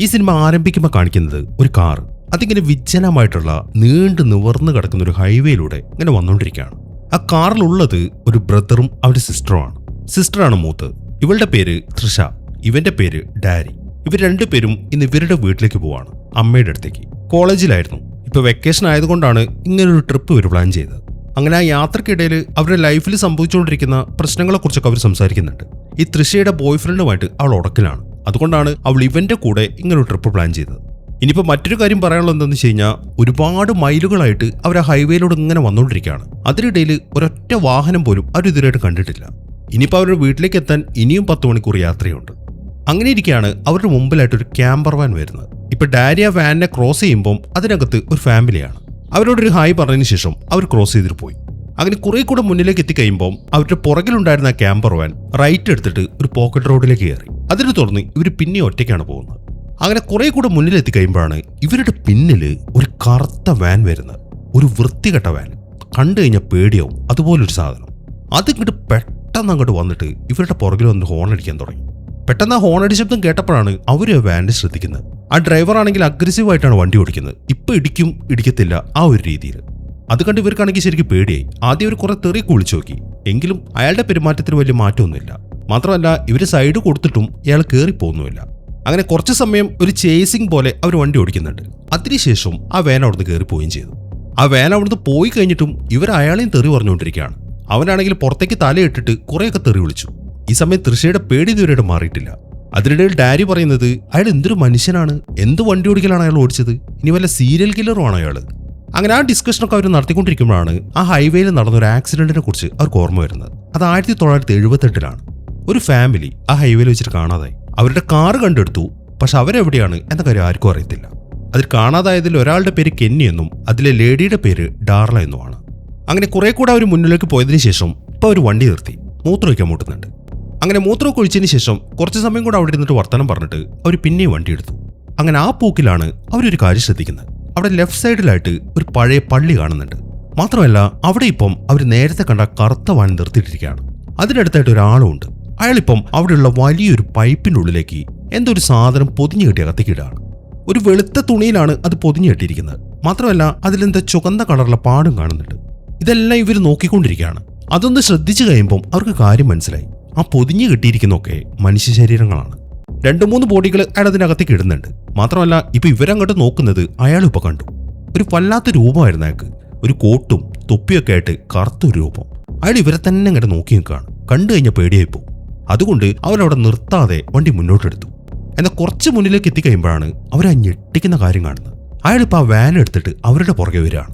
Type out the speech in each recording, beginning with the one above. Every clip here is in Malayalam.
ഈ സിനിമ ആരംഭിക്കുമ്പോൾ കാണിക്കുന്നത് ഒരു കാർ അതിങ്ങനെ വിജനമായിട്ടുള്ള നീണ്ടു നിവർന്നു കിടക്കുന്ന ഒരു ഹൈവേയിലൂടെ ഇങ്ങനെ വന്നുകൊണ്ടിരിക്കുകയാണ്. ആ കാറിലുള്ളത് ഒരു ബ്രദറും അവരുടെ സിസ്റ്ററുമാണ്. സിസ്റ്ററാണ് മൂത്ത്. ഇവളുടെ പേര് തൃഷ, ഇവന്റെ പേര് ഡാരി. ഇവർ രണ്ടുപേരും ഇന്ന് ഇവരുടെ വീട്ടിലേക്ക് പോവാണ്, അമ്മയുടെ അടുത്തേക്ക്. കോളേജിലായിരുന്നു. ഇപ്പൊ വെക്കേഷൻ ആയതുകൊണ്ടാണ് ഇങ്ങനൊരു ട്രിപ്പ് ഇവർ പ്ലാൻ ചെയ്തത്. അങ്ങനെ ആ യാത്രക്കിടയിൽ അവരുടെ ലൈഫിൽ സംഭവിച്ചുകൊണ്ടിരിക്കുന്ന പ്രശ്നങ്ങളെക്കുറിച്ചൊക്കെ അവർ സംസാരിക്കുന്നുണ്ട്. ഈ തൃഷയുടെ ബോയ് ഫ്രണ്ടുമായിട്ട് അവൾ ഉടക്കിലാണ്. അതുകൊണ്ടാണ് അവൾ ഇവന്റെ കൂടെ ഇങ്ങനൊരു ട്രിപ്പ് പ്ലാൻ ചെയ്തത്. ഇനിയിപ്പോൾ മറ്റൊരു കാര്യം പറയാനുള്ളത് എന്താണെന്ന് വെച്ച് കഴിഞ്ഞാൽ, ഒരുപാട് മൈലുകളായിട്ട് അവർ ആ ഹൈവേയിലൂടെ ഇങ്ങനെ വന്നുകൊണ്ടിരിക്കുകയാണ്. അതിനിടയിൽ ഒരൊറ്റ വാഹനം പോലും അവർ ഇതുവരെയായിട്ട് കണ്ടിട്ടില്ല. ഇനിയിപ്പോൾ അവരുടെ വീട്ടിലേക്ക് എത്താൻ ഇനിയും 10 മണിക്കൂർ യാത്രയുണ്ട്. അങ്ങനെ ഇരിക്കുകയാണ് അവരുടെ മുമ്പിലായിട്ട് ഒരു ക്യാമ്പർ വാൻ വരുന്നത്. ഇപ്പൊ ഡാരി ആ വാനിനെ ക്രോസ് ചെയ്യുമ്പോൾ അതിനകത്ത് ഒരു ഫാമിലിയാണ്. അവരോടൊരു ഹായ് പറഞ്ഞതിന് ശേഷം അവർ ക്രോസ് ചെയ്തിട്ട് പോയി. അങ്ങനെ കുറെ കൂടെ മുന്നിലേക്ക് എത്തിക്കഴിയുമ്പോൾ അവരുടെ പുറകിലുണ്ടായിരുന്ന ആ ക്യാമ്പർ വാൻ റൈറ്റ് എടുത്തിട്ട് ഒരു പോക്കറ്റ് റോഡിലേക്ക് കയറി. അതിന് തുറന്ന് ഇവർ പിന്നെ ഒറ്റയ്ക്കാണ് പോകുന്നത്. അങ്ങനെ കുറെ കൂടെ മുന്നിലെത്തി കഴിയുമ്പോഴാണ് ഇവരുടെ പിന്നില് ഒരു കറുത്ത വാൻ വരുന്നത്. ഒരു വൃത്തികെട്ട വാൻ. കണ്ടു കഴിഞ്ഞാൽ പേടിയാവും, അതുപോലൊരു സാധനം. അതിങ്ങോട്ട് പെട്ടെന്ന് അങ്ങോട്ട് വന്നിട്ട് ഇവരുടെ പുറകിൽ വന്ന് ഹോൺ അടിക്കാൻ തുടങ്ങി. പെട്ടെന്ന് ആ ഹോണടി ശബ്ദം കേട്ടപ്പോഴാണ് അവർ ആ വാനിനെ ശ്രദ്ധിക്കുന്നത്. ആ ഡ്രൈവർ ആണെങ്കിൽ അഗ്രസീവായിട്ടാണ് വണ്ടി ഓടിക്കുന്നത്. ഇപ്പൊ ഇടിക്കും ഇടിക്കത്തില്ല ആ ഒരു രീതിയിൽ. അത് കണ്ട് ഇവർക്കാണെങ്കിൽ ശരിക്കും പേടിയായി. ആദ്യം അവർ കുറെ തെറിയൊക്കെ വിളിച്ചു നോക്കി. എങ്കിലും അയാളുടെ പെരുമാറ്റത്തിന് വലിയ മാറ്റമൊന്നുമില്ല. മാത്രമല്ല ഇവര് സൈഡ് കൊടുത്തിട്ടും ഇയാൾ കയറിപ്പോകുന്നുമില്ല. അങ്ങനെ കുറച്ച് സമയം ഒരു ചേസിംഗ് പോലെ അവർ വണ്ടി ഓടിക്കുന്നുണ്ട്. അതിനുശേഷം ആ വാൻ അവിടുന്ന് കയറിപ്പോവുകയും ചെയ്തു. ആ വാൻ അവിടുന്ന് പോയി കഴിഞ്ഞിട്ടും ഇവർ അയാളെയും തെറി പറഞ്ഞുകൊണ്ടിരിക്കുകയാണ്. അവനാണെങ്കിൽ പുറത്തേക്ക് തലയിട്ടിട്ട് കുറേയൊക്കെ തെറി വിളിച്ചു. ഈ സമയം തൃഷയുടെ പേടി ഇതുവരെയായിട്ട് മാറിയിട്ടില്ല. അതിനിടയിൽ ഡാരി പറയുന്നത് അയാൾ എന്തൊരു മനുഷ്യനാണ്, എന്ത് വണ്ടി ഓടിക്കലാണ് അയാൾ ഓടിച്ചത്, ഇനി വല്ല സീരിയൽ കില്ലറുമാണ് അയാൾ. അങ്ങനെ ആ ഡിസ്കഷനൊക്കെ അവർ നടത്തിക്കൊണ്ടിരിക്കുമ്പോഴാണ് ആ ഹൈവേയിൽ നടന്നൊരു ആക്സിഡന്റിനെ കുറിച്ച് അവർക്ക് ഓർമ്മ വരുന്നത്. അത് 1978 ഒരു ഫാമിലി ആ ഹൈവേയിൽ വെച്ചിട്ട് കാണാതായി. അവരുടെ കാറ് കണ്ടെടുത്തു, പക്ഷെ അവരെവിടെയാണ് എന്ന കാര്യം ആർക്കും അറിയത്തില്ല. അതിൽ കാണാതായതിൽ ഒരാളുടെ പേര് കെന്നി എന്നും അതിലെ ലേഡിയുടെ പേര് ഡാർല എന്നുമാണ്. അങ്ങനെ കുറെ കൂടെ അവർ മുന്നിലേക്ക് പോയതിനു ശേഷം ഇപ്പൊ അവർ വണ്ടി നിർത്തി മൂത്രമൊഴിക്കാൻ മുട്ടുന്നുണ്ട്. അങ്ങനെ മൂത്രമൊക്കെ ഒഴിച്ചതിന് ശേഷം കുറച്ച് സമയം കൂടെ അവിടെ ഇരുന്നിട്ട് വർത്തമാനം പറഞ്ഞിട്ട് അവർ പിന്നെയും വണ്ടി എടുത്തു. അങ്ങനെ ആ പൂക്കിലാണ് അവരൊരു കാര്യം ശ്രദ്ധിക്കുന്നത്. അവിടെ ലെഫ്റ്റ് സൈഡിലായിട്ട് ഒരു പഴയ പള്ളി കാണുന്നുണ്ട്. മാത്രമല്ല അവിടെ ഇപ്പം അവർ നേരത്തെ കണ്ട കറുത്ത വാൻ നിർത്തിയിട്ടിരിക്കുകയാണ്. അതിനടുത്തായിട്ട് ഒരാളും ഉണ്ട്. അയാളിപ്പം അവിടെയുള്ള വലിയൊരു പൈപ്പിൻ്റെ ഉള്ളിലേക്ക് എന്തോ ഒരു സാധനം പൊതിഞ്ഞു കെട്ടി അകത്തേക്കിടാണ്. ഒരു വെളുത്ത തുണിയിലാണ് അത് പൊതിഞ്ഞു കെട്ടിയിരിക്കുന്നത്. മാത്രമല്ല അതിലെന്താ ചുവന്ന കളറുള്ള പാടും കാണുന്നുണ്ട്. ഇതെല്ലാം ഇവർ നോക്കിക്കൊണ്ടിരിക്കുകയാണ്. അതൊന്ന് ശ്രദ്ധിച്ചു കഴിയുമ്പം അവർക്ക് കാര്യം മനസ്സിലായി. ആ പൊതിഞ്ഞു കെട്ടിയിരിക്കുന്നൊക്കെ മനുഷ്യ ശരീരങ്ങളാണ്. 2-3 ബോഡികൾ അയാൾ അതിനകത്തേക്ക് ഇടുന്നുണ്ട്. മാത്രമല്ല ഇപ്പൊ ഇവരങ്ങോട്ട് നോക്കുന്നത് അയാൾ ഇപ്പൊ കണ്ടു. ഒരു വല്ലാത്ത രൂപമായിരുന്നു അയാൾക്ക്. ഒരു കോട്ടും തൊപ്പിയൊക്കെ ആയിട്ട് കറുത്തൊരു രൂപം. അയാൾ ഇവരെ തന്നെ അങ്ങോട്ട് നോക്കി നിൽക്കുകയാണ്. കണ്ടു കഴിഞ്ഞാൽ പേടിയായിപ്പോ. അതുകൊണ്ട് അവരവിടെ നിർത്താതെ വണ്ടി മുന്നോട്ടെടുത്തു. എന്നാൽ കുറച്ച് മുന്നിലേക്ക് എത്തിക്കഴിയുമ്പോഴാണ് അവർ ആ ഞെട്ടിക്കുന്ന കാര്യം കാണുന്നത്. അയാളിപ്പോൾ ആ വാൻ എടുത്തിട്ട് അവരുടെ പുറകെ വരികയാണ്.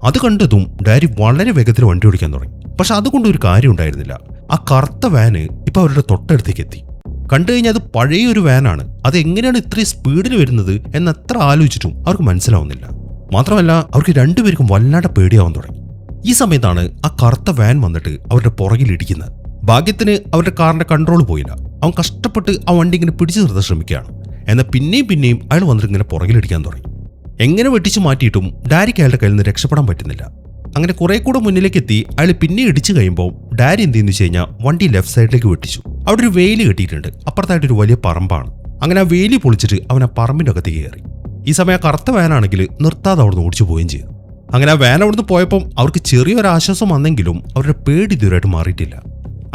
അത് കണ്ടതും ഡാരി വളരെ വേഗത്തിൽ വണ്ടി ഓടിക്കാൻ തുടങ്ങി. പക്ഷെ അതുകൊണ്ട് ഒരു കാര്യം ഉണ്ടായിരുന്നില്ല. ആ കറുത്ത വാന് ഇപ്പൊ അവരുടെ തൊട്ടടുത്തേക്ക് എത്തി. കണ്ടു കഴിഞ്ഞാൽ അത് പഴയൊരു വാനാണ്. അത് എങ്ങനെയാണ് ഇത്രയും സ്പീഡിൽ വരുന്നത് എന്ന് എത്ര ആലോചിച്ചിട്ടും അവർക്ക് മനസ്സിലാവുന്നില്ല. മാത്രമല്ല അവർക്ക് രണ്ടുപേർക്കും വല്ലാണ്ട് പേടിയാവാൻ തുടങ്ങി. ഈ സമയത്താണ് ആ കറുത്ത വാൻ വന്നിട്ട് അവരുടെ പുറകിൽ ഇടിക്കുന്നത്. ഭാഗ്യത്തിന് അവരുടെ കാറിന്റെ കൺട്രോൾ പോയില്ല. അവൻ കഷ്ടപ്പെട്ട് ആ വണ്ടി ഇങ്ങനെ പിടിച്ചു നിർത്താൻ ശ്രമിക്കുകയാണ്. എന്നാൽ പിന്നെയും അയാൾ വന്നിട്ട് ഇങ്ങനെ പുറകിലിടിക്കാൻ തുടങ്ങി. എങ്ങനെ വെട്ടിച്ചു മാറ്റിയിട്ടും ഡാരിക്ക് അയാളുടെ കയ്യിൽ നിന്ന് രക്ഷപ്പെടാൻ പറ്റുന്നില്ല. അങ്ങനെ കുറെ കൂടെ മുന്നിലേക്ക് എത്തി അയാൾ പിന്നെ ഇടിച്ചു കഴിയുമ്പോൾ ഡാരി എന്ത് ചെയ്യുന്നു വെച്ച് കഴിഞ്ഞാൽ വണ്ടി ലെഫ്റ്റ് സൈഡിലേക്ക് വെട്ടിച്ചു. അവിടെ ഒരു വേലി കെട്ടിയിട്ടുണ്ട്. അപ്പുറത്തായിട്ടൊരു വലിയ പറമ്പാണ്. അങ്ങനെ ആ വേലി പൊളിച്ചിട്ട് അവൻ ആ പറമ്പിന്റെ അകത്തേക്ക് കയറി. ഈ സമയം ആ കറുത്ത വാനാണെങ്കിൽ നിർത്താതെ അവിടുന്ന് ഓടിച്ചു പോവുകയും ചെയ്തു. അങ്ങനെ ആ വാൻ അവിടുന്ന് പോയപ്പം അവർക്ക് ചെറിയൊരു ആശ്വാസം വന്നെങ്കിലും അവരുടെ പേടി ഇതുവരെയായിട്ട് മാറിയിട്ടില്ല.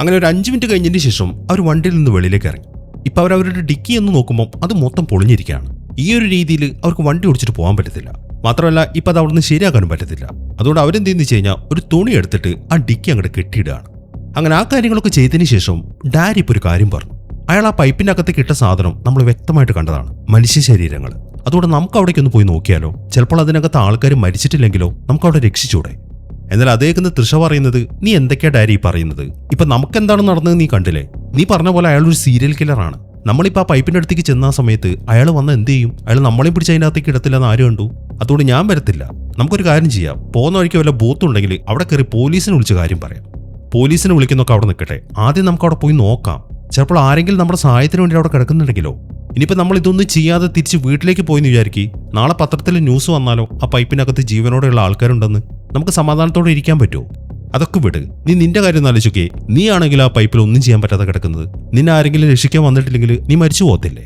അങ്ങനെ ഒരു 5 മിനിറ്റ് കഴിഞ്ഞതിന് ശേഷം അവർ വണ്ടിയിൽ നിന്ന് വെളിയിലേക്ക് ഇറങ്ങി. ഇപ്പൊ അവരുടെ ഡിക്കി എന്ന് നോക്കുമ്പോൾ അത് മൊത്തം പൊളിഞ്ഞിരിക്കുകയാണ്. ഈ ഒരു രീതിയിൽ അവർക്ക് വണ്ടി ഓടിച്ചിട്ട് പോകാൻ പറ്റത്തില്ല. മാത്രമല്ല ഇപ്പൊ അത് അവിടുന്ന് ശരിയാക്കാനും പറ്റത്തില്ല. അതുകൊണ്ട് അവരെന്തെന്ന് വെച്ച് കഴിഞ്ഞാൽ ഒരു തുണി എടുത്തിട്ട് ആ ഡിക്കി അങ്ങോട്ട് കെട്ടിയിടുകയാണ്. അങ്ങനെ ആ കാര്യങ്ങളൊക്കെ ചെയ്തതിന് ശേഷം ഡാരി ഇപ്പോൾ ഒരു കാര്യം പറഞ്ഞു. അയാൾ ആ പൈപ്പിന്റെ അകത്തേക്ക് ഇട്ട സാധനം നമ്മൾ വ്യക്തമായിട്ട് കണ്ടതാണ്, മനുഷ്യ ശരീരങ്ങൾ. അതുകൊണ്ട് നമുക്ക് അവിടേക്കൊന്ന് പോയി നോക്കിയാലോ? ചിലപ്പോൾ അതിനകത്ത് ആൾക്കാർ മരിച്ചിട്ടില്ലെങ്കിലോ നമുക്ക് അവിടെ രക്ഷിച്ചൂടെ? എന്നാൽ അതേക്കുന്ന തൃഷ പറയുന്നത്, നീ എന്തൊക്കെയാ ഡാരി പറയുന്നത്? ഇപ്പൊ നമുക്കെന്താണ് നടന്നത് നീ കണ്ടില്ലേ? നീ പറഞ്ഞ പോലെ അയാൾ ഒരു സീരിയൽ കില്ലറാണ്. നമ്മളിപ്പോൾ ആ പൈപ്പിന്റെ അടുത്തേക്ക് ചെന്ന സമയത്ത് അയാൾ വന്ന് എന്ത് ചെയ്യും? അയാൾ നമ്മളെയും പിടിച്ച് അതിനകത്തേക്ക് ഇടത്തില്ലെന്ന് ആരും കണ്ടു. അതുകൊണ്ട് ഞാൻ വരത്തില്ല. നമുക്കൊരു കാര്യം ചെയ്യാം. പോകുന്ന വഴിക്ക് വല്ല ബൂത്തുണ്ടെങ്കിൽ അവിടെ കയറി പോലീസിനെ വിളിച്ച് കാര്യം പറയാം. പോലീസിനെ വിളിക്കുന്നൊക്കെ അവിടെ നിൽക്കട്ടെ. ആദ്യം നമുക്ക് അവിടെ പോയി നോക്കാം. ചിലപ്പോൾ ആരെങ്കിലും നമ്മുടെ സഹായത്തിന് വേണ്ടി അവിടെ കിടക്കുന്നുണ്ടെങ്കിലോ? ഇനിയിപ്പോൾ നമ്മൾ ഇതൊന്നും ചെയ്യാതെ തിരിച്ച് വീട്ടിലേക്ക് പോയെന്ന് വിചാരിക്കി. നാളെ പത്രത്തിൽ ന്യൂസ് വന്നാലോ ആ പൈപ്പിനകത്ത് ജീവനോടെയുള്ള ആൾക്കാരുണ്ടെന്ന്? നമുക്ക് സമാധാനത്തോടെ ഇരിക്കാൻ പറ്റുമോ? അതൊക്കെ വിട്. നീ നിന്റെ കാര്യം ഒന്ന് ആലോചിക്കേ. നീ ആണെങ്കിൽ ആ പൈപ്പിൽ ഒന്നും ചെയ്യാൻ പറ്റാതെ കിടക്കുന്നത്. നിന്നെ ആരെങ്കിലും രക്ഷിക്കാൻ വന്നിട്ടില്ലെങ്കിൽ നീ മരിച്ചു പോകത്തില്ലേ?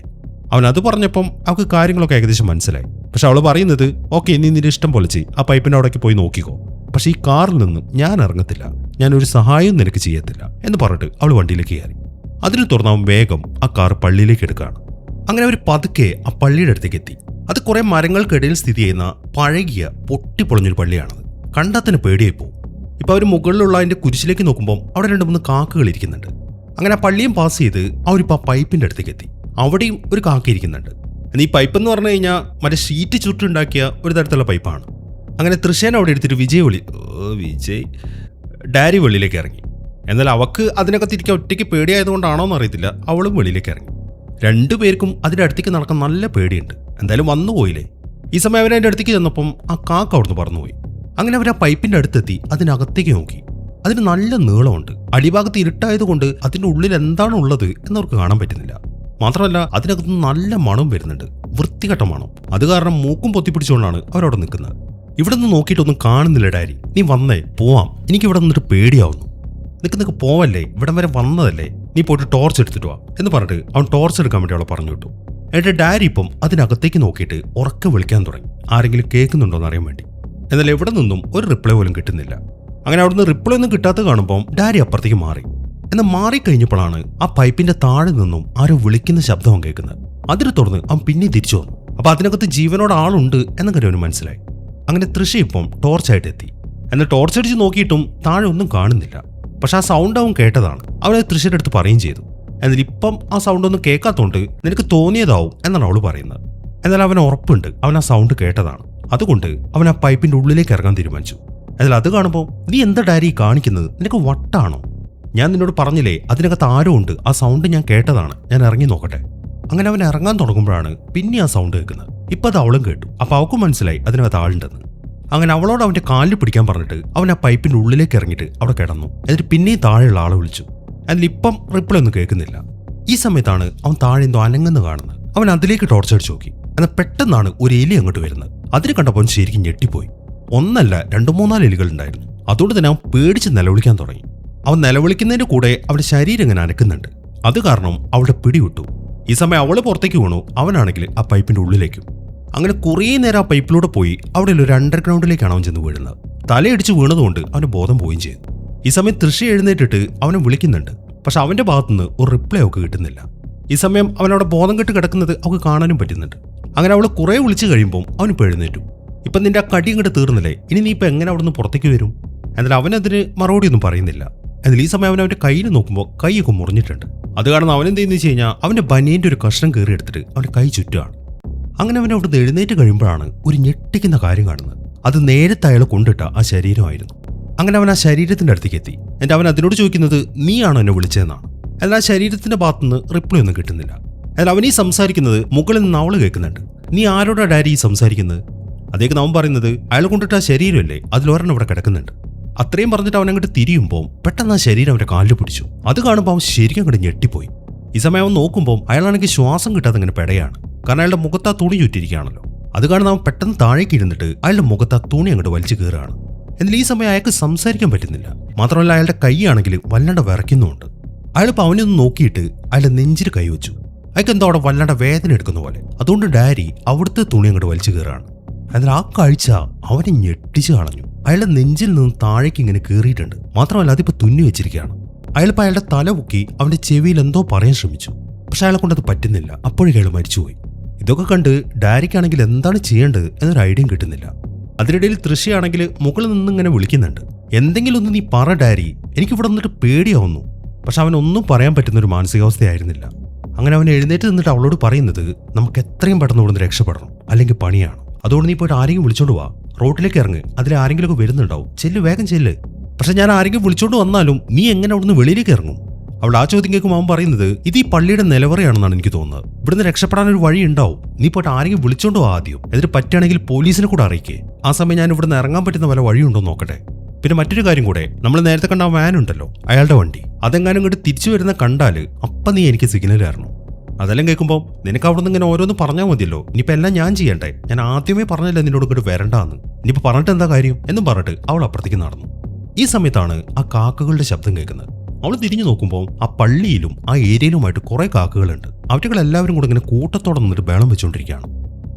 അവൻ അത് പറഞ്ഞപ്പം അവൾക്ക് കാര്യങ്ങളൊക്കെ ഏകദേശം മനസ്സിലായി. പക്ഷെ അവൾ പറയുന്നത്, ഓക്കെ, നീ നിന്റെ ഇഷ്ടം പോലെ ചെയ്യ്, ആ പൈപ്പിൻ്റെ അവിടേക്ക് പോയി നോക്കിക്കോ, പക്ഷെ ഈ കാറിൽ നിന്നും ഞാൻ ഇറങ്ങത്തില്ല, ഞാനൊരു സഹായവും നിനക്ക് ചെയ്യത്തില്ല എന്ന് പറഞ്ഞിട്ട് അവൾ വണ്ടിയിലേക്ക് കയറി. അതിന് തുറന്ന് അവൻ വേഗം ആ കാർ പള്ളിയിലേക്ക് എടുക്കുകയാണ്. അങ്ങനെ അവർ പതുക്കെ ആ പള്ളിയുടെ അടുത്തേക്ക് എത്തി. അത് കുറെ മരങ്ങൾക്കിടയിൽ സ്ഥിതി ചെയ്യുന്ന പഴകിയ പൊട്ടിപ്പൊളഞ്ഞൊരു പള്ളിയാണത്. കണ്ടാൽ തന്നെ പേടിയായി പോകും. ഇപ്പൊ അവർ മുകളിലുള്ള അതിന്റെ കുരിശിലേക്ക് നോക്കുമ്പോൾ അവിടെ 2-3 കാക്കകൾ ഇരിക്കുന്നുണ്ട്. അങ്ങനെ ആ പള്ളിയും പാസ് ചെയ്ത് അവരിപ്പോൾ ആ പൈപ്പിന്റെ അടുത്തേക്ക് എത്തി. അവിടെയും ഒരു കാക്ക ഇരിക്കുന്നുണ്ട്. ഈ പൈപ്പ് എന്ന് പറഞ്ഞു കഴിഞ്ഞാൽ മറ്റേ ഷീറ്റ് ചുറ്റുണ്ടാക്കിയ ഒരു തരത്തിലുള്ള പൈപ്പാണ്. അങ്ങനെ തൃശ്ശേന അവിടെ എടുത്തിട്ട് വിജയ് ഡാരി വെളിയിലേക്ക് ഇറങ്ങി. എന്നാൽ അവക്ക് അതിനകത്തിരിക്കാൻ ഒറ്റയ്ക്ക് പേടിയായതുകൊണ്ടാണോ എന്ന് അറിയത്തില്ല, അവളും വെളിയിലേക്ക് ഇറങ്ങി. രണ്ടുപേർക്കും അതിൻ്റെ അടുത്തേക്ക് നടക്കാൻ നല്ല പേടിയുണ്ട്. എന്തായാലും വന്നു പോയില്ലേ. ഈ സമയം അവരതിൻ്റെ അടുത്തേക്ക് ചെന്നപ്പം ആ കാക്ക അവിടുന്ന് പറന്നുപോയി. അങ്ങനെ അവർ ആ പൈപ്പിൻ്റെ അടുത്തെത്തി അതിനകത്തേക്ക് നോക്കി. അതിന് നല്ല നീളമുണ്ട്. അടിഭാഗത്ത് ഇരുട്ടായതുകൊണ്ട് അതിൻ്റെ ഉള്ളിൽ എന്താണ് ഉള്ളത് എന്നവർക്ക് കാണാൻ പറ്റുന്നില്ല. മാത്രമല്ല അതിനകത്ത് നല്ല മണം വരുന്നുണ്ട്, വൃത്തികെട്ട മണം. അത് കാരണം മൂക്കും പൊത്തിപ്പിടിച്ചുകൊണ്ടാണ് അവരവിടെ നിൽക്കുന്നത്. ഇവിടെ നിന്ന് നോക്കിയിട്ടൊന്നും കാണുന്നില്ല. ഡാരി, നീ വന്നേ, പോവാം, എനിക്കിവിടെ നിന്നിട്ട് പേടിയാവുന്നു. നിനക്ക് പോവല്ലേ, ഇവിടം വരെ വന്നതല്ലേ, നീ പോയിട്ട് ടോർച്ച് എടുത്തിട്ട് വാ എന്ന് പറഞ്ഞിട്ട് അവൻ ടോർച്ച് എടുക്കാൻ വേണ്ടി അവളെ പറഞ്ഞു വിട്ടു. എന്നിട്ട് ഡാരി ഇപ്പം അതിനകത്തേക്ക് നോക്കിയിട്ട് ഉറക്കെ വിളിക്കാൻ തുടങ്ങി, ആരെങ്കിലും കേൾക്കുന്നുണ്ടോ എന്ന് അറിയാൻ വേണ്ടി. എന്നാൽ എവിടെ നിന്നും ഒരു റിപ്ലൈ പോലും കിട്ടുന്നില്ല. അങ്ങനെ അവിടുന്ന് റിപ്ലൈ ഒന്നും കിട്ടാത്ത കാണുമ്പോൾ ഡാരി അപ്പുറത്തേക്ക് മാറി. എന്നാൽ മാറിക്കഴിഞ്ഞപ്പോഴാണ് ആ പൈപ്പിന്റെ താഴെ നിന്നും ആരോ വിളിക്കുന്ന ശബ്ദം അവൻ കേൾക്കുന്നത്. അതിനെ തുടർന്ന് അവൻ പിന്നെ തിരിച്ചു വന്നു. അപ്പൊ അതിനകത്ത് ജീവനോട് ആളുണ്ട് എന്ന കാര്യം അവന് മനസ്സിലായി. അങ്ങനെ തൃശ ഇപ്പം ടോർച്ചായിട്ട് എത്തി. എന്നാൽ ടോർച്ച് അടിച്ച് നോക്കിയിട്ടും താഴെ ഒന്നും കാണുന്നില്ല. പക്ഷെ ആ സൗണ്ട് അവൻ കേട്ടതാണ്. അവനത് തൃശ്ശയുടെ അടുത്ത് പറയുകയും ചെയ്തു. എന്നാൽ ഇപ്പം ആ സൗണ്ട് ഒന്നും കേൾക്കാത്തോണ്ട് നിനക്ക് തോന്നിയതാവും എന്നാണ് അവള് പറയുന്നത്. എന്നാൽ അവൻ ഉറപ്പുണ്ട് അവൻ ആ സൗണ്ട് കേട്ടതാണ്. അതുകൊണ്ട് അവൻ ആ പൈപ്പിന്റെ ഉള്ളിലേക്ക് ഇറങ്ങാൻ തീരുമാനിച്ചു. എന്നാൽ അത് കാണുമ്പോൾ, നീ എന്താ ഡാരി കാണിക്കുന്നത്, നിനക്ക് വട്ടാണോ? ഞാൻ നിന്നോട് പറഞ്ഞില്ലേ അതിനകത്ത് ആരോ ഉണ്ട്, ആ സൗണ്ട് ഞാൻ കേട്ടതാണ്, ഞാൻ ഇറങ്ങി നോക്കട്ടെ. അങ്ങനെ അവൻ ഇറങ്ങാൻ തുടങ്ങുമ്പോഴാണ് പിന്നെ ആ സൗണ്ട് കേൾക്കുന്നത്. ഇപ്പൊ അത് അവളും കേട്ടു. അപ്പൊ അവൾക്കും മനസ്സിലായി അതിനകത്ത് ആളുണ്ടെന്ന്. അങ്ങനെ അവളോട് അവന്റെ കാലിൽ പിടിക്കാൻ പറഞ്ഞിട്ട് അവൻ ആ പൈപ്പിന്റെ ഉള്ളിലേക്ക് ഇറങ്ങിയിട്ട് അവിടെ കിടന്നു. എന്നിട്ട് പിന്നെയും താഴെയുള്ള ആളെ വിളിച്ചു. അതിൽ ഇപ്പം റിപ്ലൈ ഒന്നും കേൾക്കുന്നില്ല. ഈ സമയത്താണ് അവൻ താഴെ എന്തോ അനങ്ങുന്ന കാണുന്നത്. അവൻ അതിലേക്ക് ടോർച്ചടിച്ച് നോക്കി. എന്നാൽ പെട്ടെന്നാണ് ഒരു എലി അങ്ങോട്ട് വരുന്നത്. അതിനെ കണ്ടപ്പോൾ ശരിക്കും ഞെട്ടിപ്പോയി. ഒന്നല്ല 2-3 എലികൾ ഉണ്ടായിരുന്നു. അതുകൊണ്ട് തന്നെ അവൻ പേടിച്ച് നിലവിളിക്കാൻ തുടങ്ങി. അവൻ നിലവിളിക്കുന്നതിന്റെ കൂടെ അവന്റെ ശരീരം ഇങ്ങനെ അനക്കുന്നുണ്ട്. അത് കാരണം അവളുടെ പിടിവിട്ടു. ഈ സമയം അവള് പുറത്തേക്ക് വീണു, അവനാണെങ്കിൽ ആ പൈപ്പിന്റെ ഉള്ളിലേക്കും. അങ്ങനെ കുറേ നേരം ആ പൈപ്പിലൂടെ പോയി അവിടെ ഒരു അണ്ടർഗ്രൗണ്ടിലേക്കാണ് അവൻ ചെന്ന് വീഴുന്നത്. തലയടിച്ച് വീണതുകൊണ്ട് അവന് ബോധം പോവുകയും ചെയ്തു. ഈ സമയം തൃശ്ശ എഴുന്നേറ്റിട്ട് അവനെ വിളിക്കുന്നുണ്ട്. പക്ഷെ അവന്റെ ഭാഗത്തുനിന്ന് ഒരു റിപ്ലൈ അവൾക്ക് കിട്ടുന്നില്ല. ഈ സമയം അവനവിടെ ബോധം കെട്ട് കിടക്കുന്നത് അവൾക്ക് കാണാനും പറ്റുന്നുണ്ട്. അങ്ങനെ അവളെ കുറെ വിളിച്ചു കഴിയുമ്പോൾ അവനിപ്പോൾ എഴുന്നേറ്റു. ഇപ്പം നിന്റെ ആ കടി ഇങ്ങോട്ട് തീർന്നില്ലേ, ഇനി നീ ഇപ്പം എങ്ങനെ അവിടെ നിന്ന് പുറത്തേക്ക് വരും? എന്നാൽ അവനതിന് മറുപടി ഒന്നും പറയുന്നില്ല. എന്നാൽ ഈ സമയം അവൻ അവന്റെ കയ്യിൽ നോക്കുമ്പോൾ കൈയൊക്കെ മുറിഞ്ഞിട്ടുണ്ട്. അത് കാരണം അവൻ എന്ത് ചെയ്യുന്ന വെച്ച് കഴിഞ്ഞാൽ അവന്റെ ബനിയന്റെ ഒരു കഷ്ണം കയറി എടുത്തിട്ട് അവന്റെ കൈ ചുറ്റുകയാണ്. അങ്ങനെ അവൻ അവിടുന്ന് എഴുന്നേറ്റ് കഴിയുമ്പോഴാണ് ഒരു ഞെട്ടിക്കുന്ന കാര്യം കാണുന്നത്. അത് നേരത്തെ അയാൾ കൊണ്ടിട്ട ആ ശരീരമായിരുന്നു. അങ്ങനെ അവൻ ആ ശരീരത്തിന്റെ അടുത്തേക്ക് എത്തി. എന്നിട്ട് അവൻ അതിനോട് ചോദിക്കുന്നത്, നീയാണോ എന്നെ വിളിച്ചതെന്നാണ്. എന്നാൽ ആ ശരീരത്തിന്റെ ഭാഗത്തുനിന്ന് റിപ്ലൈ ഒന്നും കിട്ടുന്നില്ല. എന്നാൽ അവനീ സംസാരിക്കുന്നത് മുകളിൽ നിന്ന് അവള് കേൾക്കുന്നുണ്ട്. നീ ആരോടാ ഡാരി സംസാരിക്കുന്നത്? അതേക്ക് അവൻ പറയുന്നത്, അയാൾ കൊണ്ടിട്ട് ആ ശരീരമല്ലേ, അതിലൊരെണ്ണം ഇവിടെ കിടക്കുന്നുണ്ട്. അത്രയും പറഞ്ഞിട്ട് അവൻ അങ്ങോട്ട് തിരിയുമ്പോൾ പെട്ടെന്ന് ആ ശരീരം അവന്റെ കാലിൽ പിടിച്ചു. അത് കാണുമ്പോൾ അവൻ ശരിക്കും അങ്ങോട്ട് ഞെട്ടിപ്പോയി. ഈ സമയം അവൻ നോക്കുമ്പോൾ അയാളാണെങ്കിൽ ശ്വാസം കിട്ടാതെ ഇങ്ങനെ പെടയാണ്. കാരണം അയാളുടെ മുഖത്ത് ആ തുണി ചുറ്റിരിക്കുകയാണല്ലോ. അത് കാണുന്ന അവൻ പെട്ടെന്ന് താഴേക്ക് ഇരുന്നിട്ട് അയാളുടെ മുഖത്ത് ആ തുണി അങ്ങോട്ട് വലിച്ചു കയറുകയാണ്. എന്നാൽ ഈ സമയം അയാൾക്ക് സംസാരിക്കാൻ പറ്റുന്നില്ല. മാത്രമല്ല അയാളുടെ കൈയാണെങ്കിൽ വല്ലാണ്ട് വിറയ്ക്കുന്നുമുണ്ട്. അയാളിപ്പോൾ അവനൊന്ന് നോക്കിയിട്ട് അയാളുടെ നെഞ്ചിൽ കൈവച്ചു. അയാൾക്ക് എന്തോ അവിടെ വല്ലാണ്ട് വേദന എടുക്കുന്ന പോലെ. അതുകൊണ്ട് ഡാരി അവിടുത്തെ തുണി അങ്ങോട്ട് വലിച്ചു കയറുകയാണ്. എന്നാൽ ആ കാഴ്ച അവനെ ഞെട്ടിച്ചു കളഞ്ഞു. അയാളുടെ നെഞ്ചിൽ നിന്ന് താഴേക്ക് ഇങ്ങനെ കയറിയിട്ടുണ്ട്. മാത്രമല്ല അതിപ്പോൾ തുന്നി വെച്ചിരിക്കുകയാണ്. അയാളിപ്പോൾ അയാളുടെ തല പൊക്കി അവന്റെ ചെവിയിൽ എന്തോ പറയാൻ ശ്രമിച്ചു. പക്ഷെ അയാളെ കൊണ്ടത് പറ്റുന്നില്ല. അപ്പോഴേക്കും അയാൾ മരിച്ചുപോയി. ഇതൊക്കെ കണ്ട് ഡാരിക്കാണെങ്കിൽ എന്താണ് ചെയ്യേണ്ടത് എന്നൊരു ഐഡിയയും കിട്ടുന്നില്ല. അതിനിടയിൽ തൃശ്ശയാണെങ്കിൽ മുകളിൽ നിന്ന് ഇങ്ങനെ വിളിക്കുന്നുണ്ട്, എന്തെങ്കിലും ഒന്ന് നീ പറ ഡാരി, എനിക്കിവിടെ നിന്നിട്ട് പേടിയാവുന്നു. പക്ഷെ അവനൊന്നും പറയാൻ പറ്റുന്നൊരു മാനസികാവസ്ഥയായിരുന്നില്ല. അങ്ങനെ അവൻ എഴുന്നേറ്റ് നിന്നിട്ട് അവളോട് പറയുന്നത്, നമുക്ക് എത്രയും പെട്ടെന്ന് ഇവിടുന്ന് രക്ഷപ്പെടണം, അല്ലെങ്കിൽ പണിയാണ്. അതുകൊണ്ട് നീ പോയിട്ട് ആരെങ്കിലും വിളിച്ചോണ്ട് വാ, റോട്ടിലേക്ക് ഇറങ്ങ്, അതിൽ ആരെങ്കിലും ഒക്കെ വരുന്നുണ്ടാവും, ചെല്ല്, വേഗം ചെല്ല്. പക്ഷെ ഞാൻ ആരെങ്കിലും വിളിച്ചോണ്ട് വന്നാലും നീ എങ്ങനെ അവിടുന്ന് വെളിയിലേക്ക് ഇറങ്ങും? അവൾ ആ ചോദ്യം കേൾക്കുമ്പോൾ അവൻ പറയുന്നത്, ഇത് ഈ പള്ളിയുടെ നിലവറയാണെന്നാണ് എനിക്ക് തോന്നുന്നത്, ഇവിടുന്ന് രക്ഷപ്പെടാനൊരു വഴി ഉണ്ടാവും, നീ പോയിട്ട് ആരെങ്കിലും വിളിച്ചോണ്ടോ ആദ്യം, എന്നിട്ട് പറ്റുകയാണെങ്കിൽ പോലീസിനെ കൂടെ അറിയിക്കേ. ആ സമയം ഞാൻ ഇവിടുന്ന് ഇറങ്ങാൻ പറ്റുന്ന വല്ല വഴിയുണ്ടോ നോക്കട്ടെ. പിന്നെ മറ്റൊരു കാര്യം കൂടെ, നമ്മൾ നേരത്തെ കണ്ട ആ വാൻ ഉണ്ടല്ലോ, അയാളുടെ വണ്ടി, അതെങ്ങാനും ഇങ്ങോട്ട് തിരിച്ചു വരുന്ന കണ്ടാല് അപ്പം നീ എനിക്ക് സിഗ്നൽ തരണം. അതെല്ലാം കേൾക്കുമ്പോൾ നിനക്ക് അവിടെ നിന്ന് ഇങ്ങനെ ഓരോന്ന് പറഞ്ഞാൽ മതിയല്ലോ, ഇനിയിപ്പോൾ എല്ലാം ഞാൻ ചെയ്യണ്ടേ? ഞാൻ ആദ്യമേ പറഞ്ഞില്ല നിന്നോട് ഇങ്ങോട്ട് വരണ്ടാന്ന്, ഇനിയിപ്പോൾ പറഞ്ഞിട്ട് എന്താ കാര്യം എന്നും പറഞ്ഞിട്ട് അവൾ അപ്പുറത്തേക്ക് നടന്നു. ഈ സമയത്താണ് ആ കാക്കകളുടെ ശബ്ദം കേൾക്കുന്നത്. അവൾ തിരിഞ്ഞു നോക്കുമ്പോൾ ആ പള്ളിയിലും ആ ഏരിയയിലുമായിട്ട് കുറെ കാക്കകളുണ്ട്. അവറ്റകളെല്ലാവരും കൂടെ ഇങ്ങനെ കൂട്ടത്തോടെ നിന്നിട്ട് ബേളം വെച്ചുകൊണ്ടിരിക്കുകയാണ്.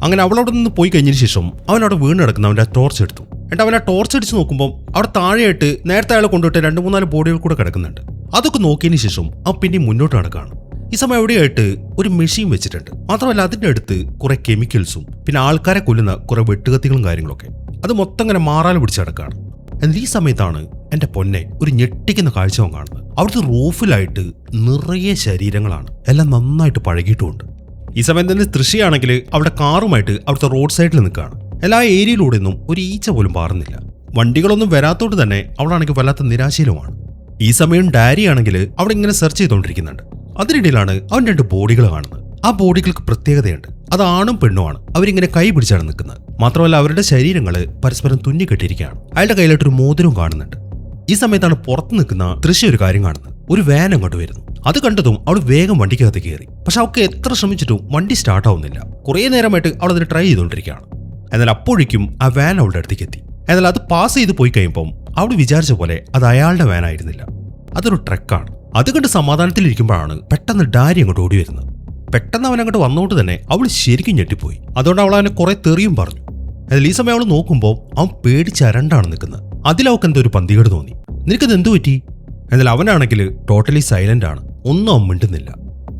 അങ്ങനെ അവളവിടെ നിന്ന് പോയി കഴിഞ്ഞതിന് ശേഷം അവനവിടെ വീണ് കിടക്കുന്ന അവൻ്റെ ടോർച്ച് എടുത്തു. എന്നിട്ട് അവൻ ആ ടോർച്ച് അടിച്ച് നോക്കുമ്പോൾ അവിടെ താഴെയായിട്ട് നേരത്തെ അയാളെ കൊണ്ടുപോയിട്ട് 2-3 ബോഡികൾ കൂടെ കിടക്കുന്നുണ്ട്. അതൊക്കെ നോക്കിയതിന് ശേഷം അവൻ പിന്നെ മുന്നോട്ട് നടക്കുകയാണ്. ഈ സമയം എവിടെയായിട്ട് ഒരു മെഷീൻ വെച്ചിട്ടുണ്ട്. മാത്രമല്ല അതിൻ്റെ അടുത്ത് കുറെ കെമിക്കൽസും പിന്നെ ആൾക്കാരെ കൊല്ലുന്ന കുറെ വെട്ടുകത്തികളും കാര്യങ്ങളൊക്കെ. അത് മൊത്തം ഇങ്ങനെ മാറാൽ പിടിച്ച് കിടക്കുകയാണ്. എന്നാൽ ഈ സമയത്താണ് എൻ്റെ പൊന്നെ ഒരു ഞെട്ടിക്കുന്ന കാഴ്ച കാണുന്നത്. അവിടുത്തെ റൂഫിലായിട്ട് നിറയെ ശരീരങ്ങളാണ്. എല്ലാം നന്നായിട്ട് പഴകിയിട്ടുമുണ്ട്. ഈ സമയം തന്നെ തൃശ്ശിയാണെങ്കിൽ അവിടെ കാറുമായിട്ട് അവിടുത്തെ റോഡ് സൈഡിൽ നിൽക്കുകയാണ്. എല്ലാ ഏരിയയിലൂടെ ഒന്നും ഒരു ഈച്ച പോലും പാറുന്നില്ല. വണ്ടികളൊന്നും വരാത്തോണ്ട് തന്നെ അവളാണെങ്കിൽ വല്ലാത്ത നിരാശയിലുമാണ്. ഈ സമയം ഡാരി ആണെങ്കിൽ അവിടെ ഇങ്ങനെ സെർച്ച് ചെയ്തുകൊണ്ടിരിക്കുന്നുണ്ട്. അതിനിടയിലാണ് അവൻ 2 ബോഡികൾ കാണുന്നത്. ആ ബോഡികൾക്ക് പ്രത്യേകതയുണ്ട്. അത് ആണും പെണ്ണുമാണ്. അവരിങ്ങനെ കൈ പിടിച്ചാണ് നിൽക്കുന്നത്. മാത്രമല്ല അവരുടെ ശരീരങ്ങൾ പരസ്പരം തുന്നിക്കെട്ടിയിരിക്കുകയാണ്. അയാളുടെ കയ്യിലായിട്ടൊരു മോതിരവും കാണുന്നുണ്ട്. ഈ സമയത്താണ് പുറത്ത് നിൽക്കുന്ന തൃശ്ശി ഒരു കാര്യം കാണുന്നത്. ഒരു വാൻ അങ്ങോട്ട് വരുന്നു. അത് കണ്ടതും അവൾ വേഗം വണ്ടിക്കകത്ത് കയറി. പക്ഷെ അവൾക്ക് എത്ര ശ്രമിച്ചിട്ടും വണ്ടി സ്റ്റാർട്ട് ആവുന്നില്ല. കുറേ നേരമായിട്ട് അവൾ അതിന് ട്രൈ ചെയ്തുകൊണ്ടിരിക്കുകയാണ്. എന്നാൽ അപ്പോഴേക്കും ആ വാൻ അവളുടെ അടുത്തേക്ക് എത്തി. എന്നാൽ അത് പാസ് ചെയ്ത് പോയി കഴിയുമ്പം അവൾ വിചാരിച്ച പോലെ അത് അയാളുടെ വാൻ ആയിരുന്നില്ല. അതൊരു ട്രക്കാണ്. അത് കണ്ട് സമാധാനത്തിലിരിക്കുമ്പോഴാണ് പെട്ടെന്ന് ഡാരി അങ്ങോട്ട് ഓടി വരുന്നത്. പെട്ടെന്ന് അവൻ അങ്ങോട്ട് വന്നുകൊണ്ട് തന്നെ അവൾ ശരിക്കും ഞെട്ടിപ്പോയി. അതുകൊണ്ട് അവൾ അവനെ കുറെ തെറിയും പറഞ്ഞു. എന്നാൽ ഈ സമയം അവൾ നോക്കുമ്പോൾ അവൻ പേടിച്ചരണ്ടാണ് നിൽക്കുന്നത്. അതിലവൾക്ക് എന്തോ ഒരു പന്തികേട് തോന്നി. നിനക്കത് എന്തു പറ്റി? എന്നാൽ അവനാണെങ്കിൽ ടോട്ടലി സൈലന്റ് ആണ്. ഒന്നും അവൻ മിണ്ടുന്നില്ല.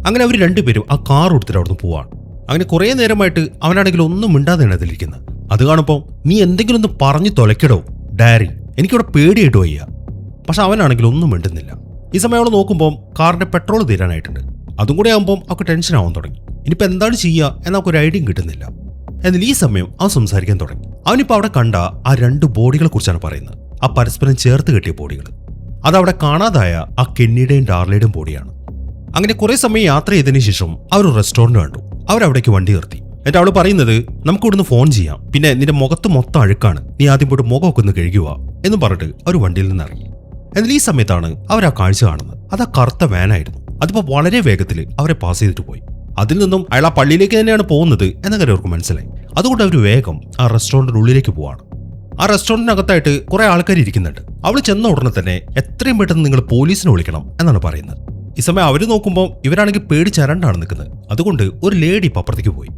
അങ്ങനെ അവർ 2 പേരും ആ കാർ എടുത്തിട്ട് അവിടുന്ന് പോവാണ്. അങ്ങനെ കുറേ നേരമായിട്ട് അവനാണെങ്കിൽ ഒന്നും മിണ്ടാതെയാണ് അതിലിരിക്കുന്നത്. അത് കാണുമ്പോൾ നീ എന്തെങ്കിലും ഒന്ന് പറഞ്ഞു തൊലയ്ക്കടോ ഡാരി, എനിക്കിവിടെ പേടിയായിട്ട് വയ്യ. പക്ഷെ അവനാണെങ്കിൽ ഒന്നും മിണ്ടുന്നില്ല. ഈ സമയം അവൾ നോക്കുമ്പോൾ കാറിന്റെ പെട്രോൾ തീരാനായിട്ടുണ്ട്. അതും കൂടെ ആകുമ്പോൾ അവൾക്ക് ടെൻഷൻ ആവാൻ തുടങ്ങി. ഇനിയിപ്പോൾ എന്താണ് ചെയ്യുക എന്നൊക്കെ ഒരു ഐഡിയയും കിട്ടുന്നില്ല. എന്നാൽ ഈ സമയം അവൻ സംസാരിക്കാൻ തുടങ്ങി. അവനിപ്പോൾ അവിടെ കണ്ട ആ 2 ബോഡികളെ കുറിച്ചാണ് പറയുന്നത്. ആ പരസ്പരം ചേർത്ത് കെട്ടിയ ബോഡികൾ. അതവിടെ കാണാതായ ആ കെന്നിയുടെയും ഡാർലിയുടെയും ബോഡിയാണ്. അങ്ങനെ കുറെ സമയം യാത്ര ചെയ്തതിനു ശേഷം അവർ ഒരു റെസ്റ്റോറന്റ് കണ്ടു. അവരവിടേക്ക് വണ്ടി നിർത്തി. എന്നിട്ട് അവൾ പറയുന്നത് നമുക്ക് ഇവിടുന്ന് ഫോൺ ചെയ്യാം, പിന്നെ നിന്റെ മുഖത്ത് മൊത്തം അഴുക്കാണ്, നീ ആദ്യം പോയിട്ട് മുഖമൊക്കെ ഒന്ന് കഴുകുക എന്നും പറഞ്ഞിട്ട് അവർ വണ്ടിയിൽ നിന്ന് ഇറങ്ങി. എന്നാൽ ഈ സമയത്താണ് അവർ ആ കാഴ്ച കാണുന്നത്. അത് ആ കറുത്ത വാനായിരുന്നു. അതിപ്പോൾ വളരെ വേഗത്തിൽ അവരെ പാസ് ചെയ്തിട്ട് പോയി. അതിൽ നിന്നും അയാൾ ആ പള്ളിയിലേക്ക് തന്നെയാണ് പോകുന്നത് എന്ന കാര്യം അവർക്ക് മനസ്സിലായി. അതുകൊണ്ട് അവർ വേഗം ആ റെസ്റ്റോറന്റിന്റെ ഉള്ളിലേക്ക് പോവാണ്. ആ റെസ്റ്റോറന്റിനകത്തായിട്ട് കുറെ ആൾക്കാർ ഇരിക്കുന്നുണ്ട്. അവൾ ചെന്ന ഉടനെ തന്നെ എത്രയും പെട്ടെന്ന് നിങ്ങൾ പോലീസിനെ വിളിക്കണം എന്നാണ് പറയുന്നത്. ഈ സമയം അവർ നോക്കുമ്പോൾ ഇവരാണെങ്കിൽ പേടിച്ചരണ്ടാണ് നിൽക്കുന്നത്. അതുകൊണ്ട് ഒരു ലേഡി ഇപ്പം അപ്പുറത്തേക്ക് പോയി.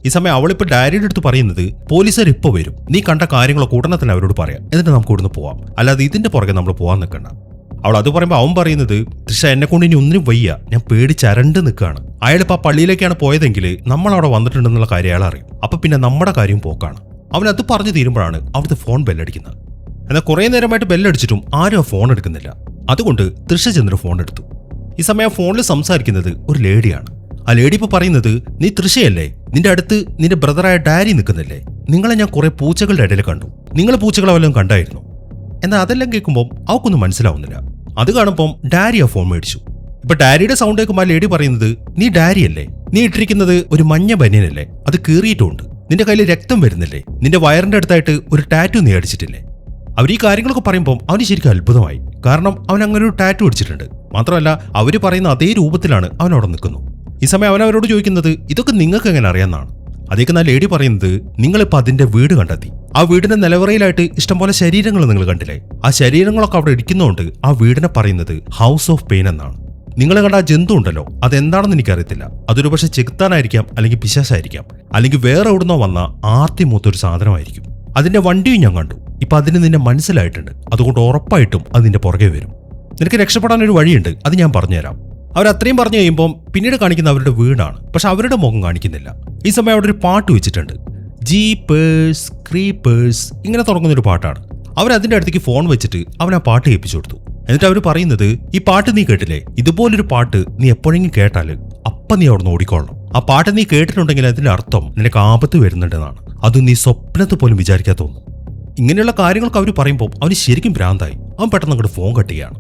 ഈ സമയം അവളിപ്പോൾ ഡാരിയുടെ അടുത്ത് പറയുന്നത് പോലീസുകാർ ഇപ്പോൾ വരും, നീ കണ്ട കാര്യങ്ങളൊക്കെ ഉടനെ തന്നെ അവരോട് പറയാം, എന്നിട്ട് നമുക്ക് ഇവിടുന്ന് പോവാം, അല്ലാതെ ഇതിന്റെ പുറകെ നമ്മൾ പോകാൻ നിൽക്കണ്ട. അവൾ അത് പറയുമ്പോൾ അവൻ പറയുന്നത് തൃഷ എന്നെ കൊണ്ട് ഇനി ഒന്നിനും വയ്യ, ഞാൻ പേടിച്ചരണ്ട് നിൽക്കുകയാണ്. അയാളിപ്പോൾ ആ പള്ളിയിലേക്കാണ് പോയതെങ്കിൽ നമ്മൾ അവിടെ വന്നിട്ടുണ്ടെന്നുള്ള കാര്യം അയാൾ അറിയും. അപ്പൊ പിന്നെ നമ്മുടെ കാര്യം പോക്കാണ്. അവൻ അത് പറഞ്ഞു തീരുമ്പോഴാണ് അവിടുത്തെ ഫോൺ ബെല്ലടിക്കുന്നത്. എന്നാൽ കുറേ നേരമായിട്ട് ബെല്ലടിച്ചിട്ടും ആരും ആ ഫോൺ എടുക്കുന്നില്ല. അതുകൊണ്ട് തൃഷ ചെന്നൊരു ഫോൺ എടുത്തു. ഈ സമയം ആ ഫോണിൽ സംസാരിക്കുന്നത് ഒരു ലേഡിയാണ്. ആ ലേഡി ഇപ്പോൾ പറയുന്നത് നീ തൃഷയല്ലേ, നിന്റെ അടുത്ത് നിന്റെ ബ്രദറായ ഡാരി നിൽക്കുന്നില്ലേ, നിങ്ങളെ ഞാൻ കുറെ പൂച്ചകളുടെ ഇടയിൽ കണ്ടു, നിങ്ങൾ പൂച്ചകളെ വല്ലതും കണ്ടായിരുന്നു. എന്നാൽ അതെല്ലാം കേൾക്കുമ്പോൾ അവൾക്കൊന്നും മനസ്സിലാവുന്നില്ല. അത് കാണുമ്പം ഡാരി ആ ഫോൺ മേടിച്ചു. ഇപ്പൊ ഡാരിയുടെ സൗണ്ട് കേൾക്കുമ്പോൾ ആ ലേഡി പറയുന്നത് നീ ഡാരി അല്ലേ, നീ ഇട്ടിരിക്കുന്നത് ഒരു മഞ്ഞ ബനിയനല്ലേ, അത് കീറിയിട്ടുമുണ്ട്, നിന്റെ കയ്യിൽ രക്തം വരുന്നില്ലേ, നിന്റെ വയറിന്റെ അടുത്തായിട്ട് ഒരു ടാറ്റു നീ അടിച്ചിട്ടില്ലേ. അവർ ഈ കാര്യങ്ങളൊക്കെ പറയുമ്പോൾ അവന് ശരിക്കും അത്ഭുതമായി. കാരണം അവൻ അങ്ങനെ ഒരു ടാറ്റു അടിച്ചിട്ടുണ്ട്. മാത്രമല്ല അവർ പറയുന്ന അതേ രൂപത്തിലാണ് അവൻ അവിടെ നിൽക്കുന്നു. ഈ സമയം അവൻ അവരോട് ചോദിക്കുന്നത് ഇതൊക്കെ നിങ്ങൾക്ക് എങ്ങനെ അറിയാമെന്നാണ്. അതേക്ക് ആ ലേഡി പറയുന്നത് നിങ്ങളിപ്പോൾ അതിന്റെ വീട് കണ്ടെത്തി, ആ വീടിന്റെ നിലവറയിലായിട്ട് ഇഷ്ടംപോലെ ശരീരങ്ങൾ നിങ്ങൾ കണ്ടില്ലേ, ആ ശരീരങ്ങളൊക്കെ അവിടെ ഇരിക്കുന്നതുകൊണ്ട് ആ വീടിനെ പറയുന്നത് ഹൗസ് ഓഫ് പെയിൻ എന്നാണ്. നിങ്ങൾ കണ്ട ആ ജന്തു ഉണ്ടല്ലോ, അതെന്താണെന്ന് എനിക്കറിയത്തില്ല. അതൊരു പക്ഷെ ചെകുത്താനായിരിക്കാം, അല്ലെങ്കിൽ പിശാചായിരിക്കാം, അല്ലെങ്കിൽ വേറെ എവിടുന്നോ വന്ന ആർത്തി മൂത്തൊരു സാധനമായിരിക്കും. അതിന്റെ വണ്ടിയും ഞാൻ കണ്ടു. ഇപ്പൊ അതിന് നിന്നെ മനസ്സിലായിട്ടുണ്ട്. അതുകൊണ്ട് ഉറപ്പായിട്ടും അതിന്റെ പുറകെ വരും. നിനക്ക് രക്ഷപ്പെടാനൊരു വഴിയുണ്ട്, അത് ഞാൻ പറഞ്ഞുതരാം. അവരത്രയും പറഞ്ഞു കഴിയുമ്പോൾ പിന്നീട് കാണിക്കുന്ന അവരുടെ വീടാണ്. പക്ഷെ അവരുടെ മുഖം കാണിക്കുന്നില്ല. ഈ സമയം അവിടെ ഒരു പാട്ട് വെച്ചിട്ടുണ്ട്, ജീപ്പേഴ്സ് ക്രീപ്പേഴ്സ് ഇങ്ങനെ തുടങ്ങുന്നൊരു പാട്ടാണ്. അവരതിന്റെ അടുത്തേക്ക് ഫോൺ വെച്ചിട്ട് അവൻ ആ പാട്ട് കേൾപ്പിച്ചു കൊടുത്തു. എന്നിട്ട് അവർ പറയുന്നത് ഈ പാട്ട് നീ കേട്ടില്ലേ, ഇതുപോലൊരു പാട്ട് നീ എപ്പോഴെങ്കിലും കേട്ടാല് അപ്പം നീ അവിടെ നിന്ന് ഓടിക്കൊള്ളണം. ആ പാട്ട് നീ കേട്ടിട്ടുണ്ടെങ്കിൽ അതിന്റെ അർത്ഥം നിനക്ക് ആപത്ത് വരുന്നുണ്ടെന്നാണ്. അത് നീ സ്വപ്നത്ത് പോലും വിചാരിക്കാത്തൊന്നും. ഇങ്ങനെയുള്ള കാര്യങ്ങളൊക്കെ അവർ പറയുമ്പോൾ അവന് ശരിക്കും ഭ്രാന്തായി. അവൻ പെട്ടെന്ന് അങ്ങോട്ട് ഫോൺ കട്ട് ചെയ്യാണ്.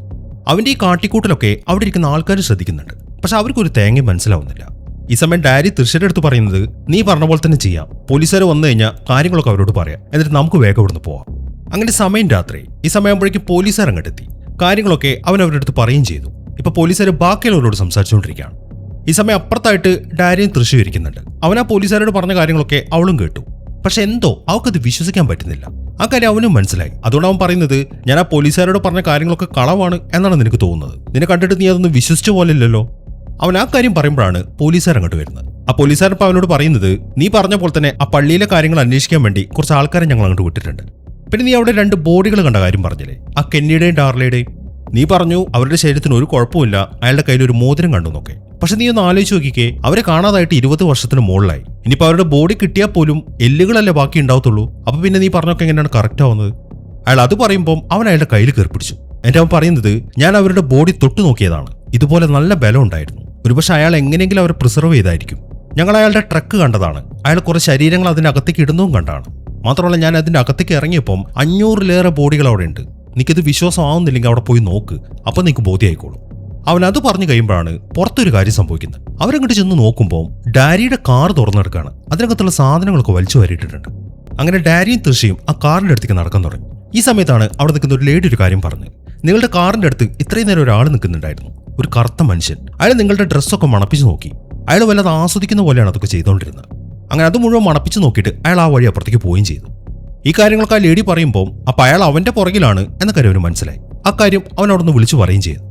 അവന്റെ ഈ കാട്ടിക്കൂട്ടലൊക്കെ അവിടെ ഇരിക്കുന്ന ആൾക്കാർ ശ്രദ്ധിക്കുന്നുണ്ട്. പക്ഷെ അവർക്കൊരു തേങ്ങയും മനസ്സിലാവുന്നില്ല. ഈ സമയം ഡാരി തൃശ്ശയുടെ അടുത്ത് പറയുന്നത് നീ പറഞ്ഞ പോലെ തന്നെ ചെയ്യാം, പോലീസുകാർ വന്നു കഴിഞ്ഞാൽ കാര്യങ്ങളൊക്കെ അവരോട് പറയാം, എന്നിട്ട് നമുക്ക് വേഗം ഇവിടുന്ന് പോവാം. അങ്ങനെ സമയം രാത്രി. ഈ സമയമാകുമ്പോഴേക്കും പോലീസുകാർ അങ്ങോട്ടെത്തി. കാര്യങ്ങളൊക്കെ അവൻ അവരുടെ അടുത്ത് പറയുകയും ചെയ്തു. ഇപ്പൊ പോലീസുകാർ ബാക്കിയുള്ളവരോട് സംസാരിച്ചുകൊണ്ടിരിക്കുകയാണ്. ഈ സമയം അപ്പുറത്തായിട്ട് ഡാരിയും തൃശ്ശയും ഇരിക്കുന്നുണ്ട്. അവൻ ആ പോലീസുകാരോട് പറഞ്ഞ കാര്യങ്ങളൊക്കെ അവളും കേട്ടു. പക്ഷെ എന്തോ അവൾക്കത് വിശ്വസിക്കാൻ പറ്റുന്നില്ല. ആ കാര്യം അവനും മനസ്സിലായി. അതുകൊണ്ട് അവൻ പറയുന്നത്, ഞാൻ ആ പോലീസുകാരോട് പറഞ്ഞ കാര്യങ്ങളൊക്കെ കളവാണ് എന്നാണ് നിനക്ക് തോന്നുന്നത്. നിന്നെ കണ്ടിട്ട് നീ അതൊന്നും വിശ്വസിച്ച പോലെയല്ലോ. അവൻ ആ കാര്യം പറയുമ്പോഴാണ് പോലീസുകാർ അങ്ങോട്ട് വരുന്നത്. ആ പോലീസുകാരൻ ഇപ്പോൾ അവനോട് പറയുന്നത്, നീ പറഞ്ഞ പോലെ തന്നെ ആ പള്ളിയിലെ കാര്യങ്ങൾ അന്വേഷിക്കാൻ വേണ്ടി കുറച്ച് ആൾക്കാരെ ഞങ്ങൾ അങ്ങോട്ട് വിട്ടിട്ടുണ്ട്. പിന്നെ നീ അവിടെ 2 ബോഡികൾ കണ്ട കാര്യം പറഞ്ഞില്ലേ, ആ കെന്നിയുടെയും ഡാർലയുടെയും. നീ പറഞ്ഞു അവരുടെ ശരീരത്തിന് ഒരു കുഴപ്പമില്ല, അയാളുടെ കയ്യിൽ ഒരു മോതിരം കണ്ടു നോക്കെ. പക്ഷെ നീ ഒന്ന് ആലോചിച്ച് നോക്കിക്കേ, അവരെ കാണാതായിട്ട് 20 വർഷത്തിന് മുകളിലായി. ഇനിയിപ്പോൾ അവരുടെ ബോഡി കിട്ടിയാൽ പോലും എല്ലുകളല്ലേ ബാക്കി ഉണ്ടാവത്തുള്ളൂ. അപ്പൊ പിന്നെ നീ പറഞ്ഞൊക്കെ എങ്ങനെയാണ് കറക്റ്റ് ആവുന്നത്? അയാൾ അത് പറയുമ്പോൾ അവൻ അയാളുടെ കയ്യിൽ കയറി പിടിച്ചു. എന്നിട്ട് അവൻ പറയുന്നത്, ഞാൻ അവരുടെ ബോഡി തൊട്ടു നോക്കിയതാണ്, ഇതുപോലെ നല്ല ബലം ഉണ്ടായിരുന്നു. ഒരുപക്ഷെ അയാൾ എങ്ങനെയെങ്കിലും അവരെ പ്രിസർവ് ചെയ്തായിരിക്കും. ഞങ്ങൾ അയാളുടെ ട്രക്ക് കണ്ടതാണ്, അയാൾ കുറെ ശരീരങ്ങൾ അതിന്റെ അകത്തേക്ക് ഇടുന്നതും കണ്ടാണ്. മാത്രമല്ല ഞാൻ അതിന്റെ അകത്തേക്ക് ഇറങ്ങിയപ്പം 500-ലേറെ ബോഡികൾ അവിടെ ഉണ്ട്. എനിക്കിത് വിശ്വാസമാവുന്നില്ലെങ്കിൽ അവിടെ പോയി നോക്ക്, അപ്പൊ നിനക്ക് ബോധ്യമായിക്കോളും. അവൻ അത് പറഞ്ഞു കഴിയുമ്പോഴാണ് പുറത്തൊരു കാര്യം സംഭവിക്കുന്നത്. അവരങ്ങോട്ട് ചെന്ന് നോക്കുമ്പോൾ ഡാരിയുടെ കാർ തുറന്നെടുക്കാണ്. അതിനകത്തുള്ള സാധനങ്ങളൊക്കെ വലിച്ചു വരിയിട്ടിട്ടുണ്ട്. അങ്ങനെ ഡാരിയും തൃശയും ആ കാറിന്റെ അടുത്തേക്ക് നടക്കാൻ തുടങ്ങി. ഈ സമയത്താണ് അവിടെ നിൽക്കുന്ന ഒരു ലേഡി ഒരു കാര്യം പറഞ്ഞു. നിങ്ങളുടെ കാറിന്റെ അടുത്ത് ഇത്രയും നേരം ഒരാൾ നിൽക്കുന്നുണ്ടായിരുന്നു, ഒരു കറുത്ത മനുഷ്യൻ. അയാൾ നിങ്ങളുടെ ഡ്രസ്സൊക്കെ മണപ്പിച്ച് നോക്കി. അയാൾ വല്ലാതെ ആസ്വദിക്കുന്ന പോലെയാണ് അതൊക്കെ ചെയ്തുകൊണ്ടിരുന്നത്. അങ്ങനെ അത് മുഴുവൻ മണപ്പിച്ച് നോക്കിയിട്ട് അയാൾ ആ വഴി അപ്പുറത്തേക്ക് പോവുകയും ചെയ്തു. ഈ കാര്യങ്ങളൊക്കെ ആ ലേഡി പറയുമ്പോൾ അപ്പോൾ അയാൾ അവന്റെ പുറകിലാണ് എന്ന കാര്യം അവന് മനസ്സിലായി. ആ കാര്യം അവൻ അവിടെ നിന്ന് വിളിച്ചു പറയുകയും ചെയ്തു.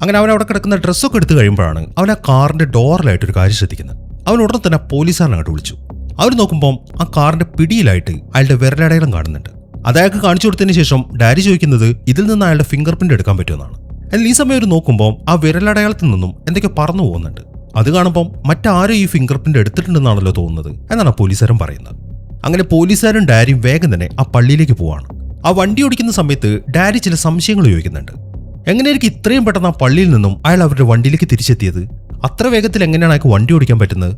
അങ്ങനെ അവൻ അവിടെ കിടക്കുന്ന ഡ്രസ്സൊക്കെ എടുത്തു കഴിയുമ്പോഴാണ് അവൻ ആ കാറിന്റെ ഡോറിലായിട്ട് ഒരു കാര്യം ശ്രദ്ധിക്കുന്നത്. അവൻ ഉടനെ തന്നെ പോലീസുകാരനെ അങ്ങോട്ട് വിളിച്ചു. അവർ നോക്കുമ്പോൾ ആ കാറിന്റെ പിടിയിലായിട്ട് അയാളുടെ വിരലടയാളം കാണുന്നുണ്ട്. അത് അയാൾക്ക് കാണിച്ചു കൊടുത്തതിന് ശേഷം ഡാരി ചോദിക്കുന്നത് ഇതിൽ നിന്ന് അയാളുടെ ഫിംഗർ പ്രിന്റ് എടുക്കാൻ പറ്റുമെന്നാണ്. എന്നാൽ ഈ സമയം ഒരു നോക്കുമ്പോൾ ആ വിരലടയാളത്തിൽ നിന്നും എന്തൊക്കെ പറന്നു പോകുന്നുണ്ട്. അത് കാണുമ്പോൾ മറ്റാരും ഈ ഫിംഗർ പ്രിന്റ് എടുത്തിട്ടുണ്ടെന്നാണല്ലോ തോന്നുന്നത് എന്നാണ് ആ പോലീസുകാരൻ പറയുന്നത്. അങ്ങനെ പോലീസുകാരും ഡാരിയും വേഗം തന്നെ ആ പള്ളിയിലേക്ക് പോവാണ്. ആ വണ്ടി ഓടിക്കുന്ന സമയത്ത് ഡാരി ചില സംശയങ്ങൾ ചോദിക്കുന്നുണ്ട്. എങ്ങനെയായിരിക്കും ഇത്രയും പെട്ടെന്ന് ആ പള്ളിയിൽ നിന്നും അയാൾ അവരുടെ വണ്ടിയിലേക്ക് തിരിച്ചെത്തിയത്? അത്ര വേഗത്തിൽ എങ്ങനെയാണ് അയാൾക്ക് വണ്ടി ഓടിക്കാൻ പറ്റുന്നത്?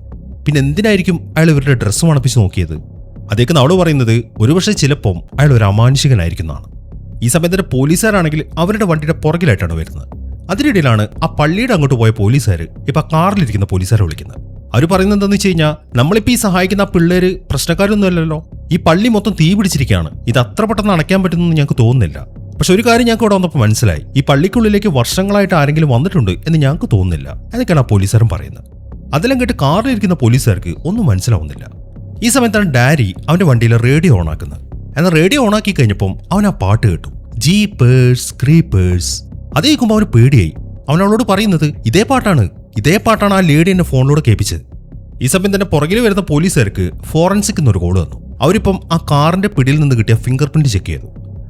പിന്നെ എന്തിനായിരിക്കും അയാൾ ഇവരുടെ ഡ്രസ്സ് മണപ്പിച്ച് നോക്കിയത്? അതേക്ക് അവള് പറയുന്നത് ഒരുപക്ഷെ ചിലപ്പം അയാൾ ഒരു അമാനുഷികനായിരിക്കുന്നതാണ്. ഈ സമയത്ത് പോലീസുകാരാണെങ്കിൽ അവരുടെ വണ്ടിയുടെ പുറകിലായിട്ടാണ് വരുന്നത്. അതിനിടയിലാണ് ആ പള്ളിയുടെ അങ്ങോട്ട് പോയ പോലീസുകാർ ഇപ്പൊ കാറിലിരിക്കുന്ന പോലീസുകാരെ വിളിക്കുന്നത്. അവർ പറയുന്നത് എന്താണെന്ന് വെച്ച് കഴിഞ്ഞാൽ, നമ്മളിപ്പോൾ ഈ സഹായിക്കുന്ന ആ പിള്ളേര് പ്രശ്നക്കാരൊന്നും അല്ലല്ലോ, ഈ പള്ളി മൊത്തം തീ പിടിച്ചിരിക്കുകയാണ്, ഇത് അത്ര പെട്ടെന്ന് അണയ്ക്കാൻ പറ്റുമെന്ന് ഞങ്ങൾക്ക് തോന്നുന്നില്ല. പക്ഷെ ഒരു കാര്യം ഞങ്ങൾക്ക് ഇവിടെ വന്നപ്പോൾ മനസ്സിലായി, ഈ പള്ളിക്കുള്ളിലേക്ക് വർഷങ്ങളായിട്ട് ആരെങ്കിലും വന്നിട്ടുണ്ട് എന്ന് ഞങ്ങൾക്ക് തോന്നുന്നില്ല എന്നൊക്കെയാണ് ആ പോലീസുകാരൻ പറയുന്നത്. അതെല്ലാം കേട്ട് കാറിലിരിക്കുന്ന പോലീസുകാർക്ക് ഒന്നും മനസ്സിലാവുന്നില്ല. ഈ സമയത്താണ് ഡാരി അവന്റെ വണ്ടിയിലെ റേഡിയോ ഓണാക്കുന്നത്. എന്നാൽ റേഡിയോ ഓണാക്കി കഴിഞ്ഞപ്പം അവൻ ആ പാട്ട് കേട്ടു, ജീപ്പേഴ്സ് ക്രീപ്പേഴ്സ്. അത് കേൾക്കുമ്പോൾ അവന് പേടിയായി. അവൻ അവളോട് പറയുന്നത് ഇതേ പാട്ടാണ് ആ ലേഡി എന്നെ ഫോണിലൂടെ കേൾപ്പിച്ചത്. ഈ സമയം തന്നെ പുറകിൽ വരുന്ന പോലീസുകാർക്ക് ഫോറൻസിക് എന്നൊരു കോള് വന്നു. അവരിപ്പം ആ കാറിന്റെ പിടിയിൽ നിന്ന് കിട്ടിയ ഫിംഗർ പ്രിന്റ് ചെക്ക് ചെയ്തു.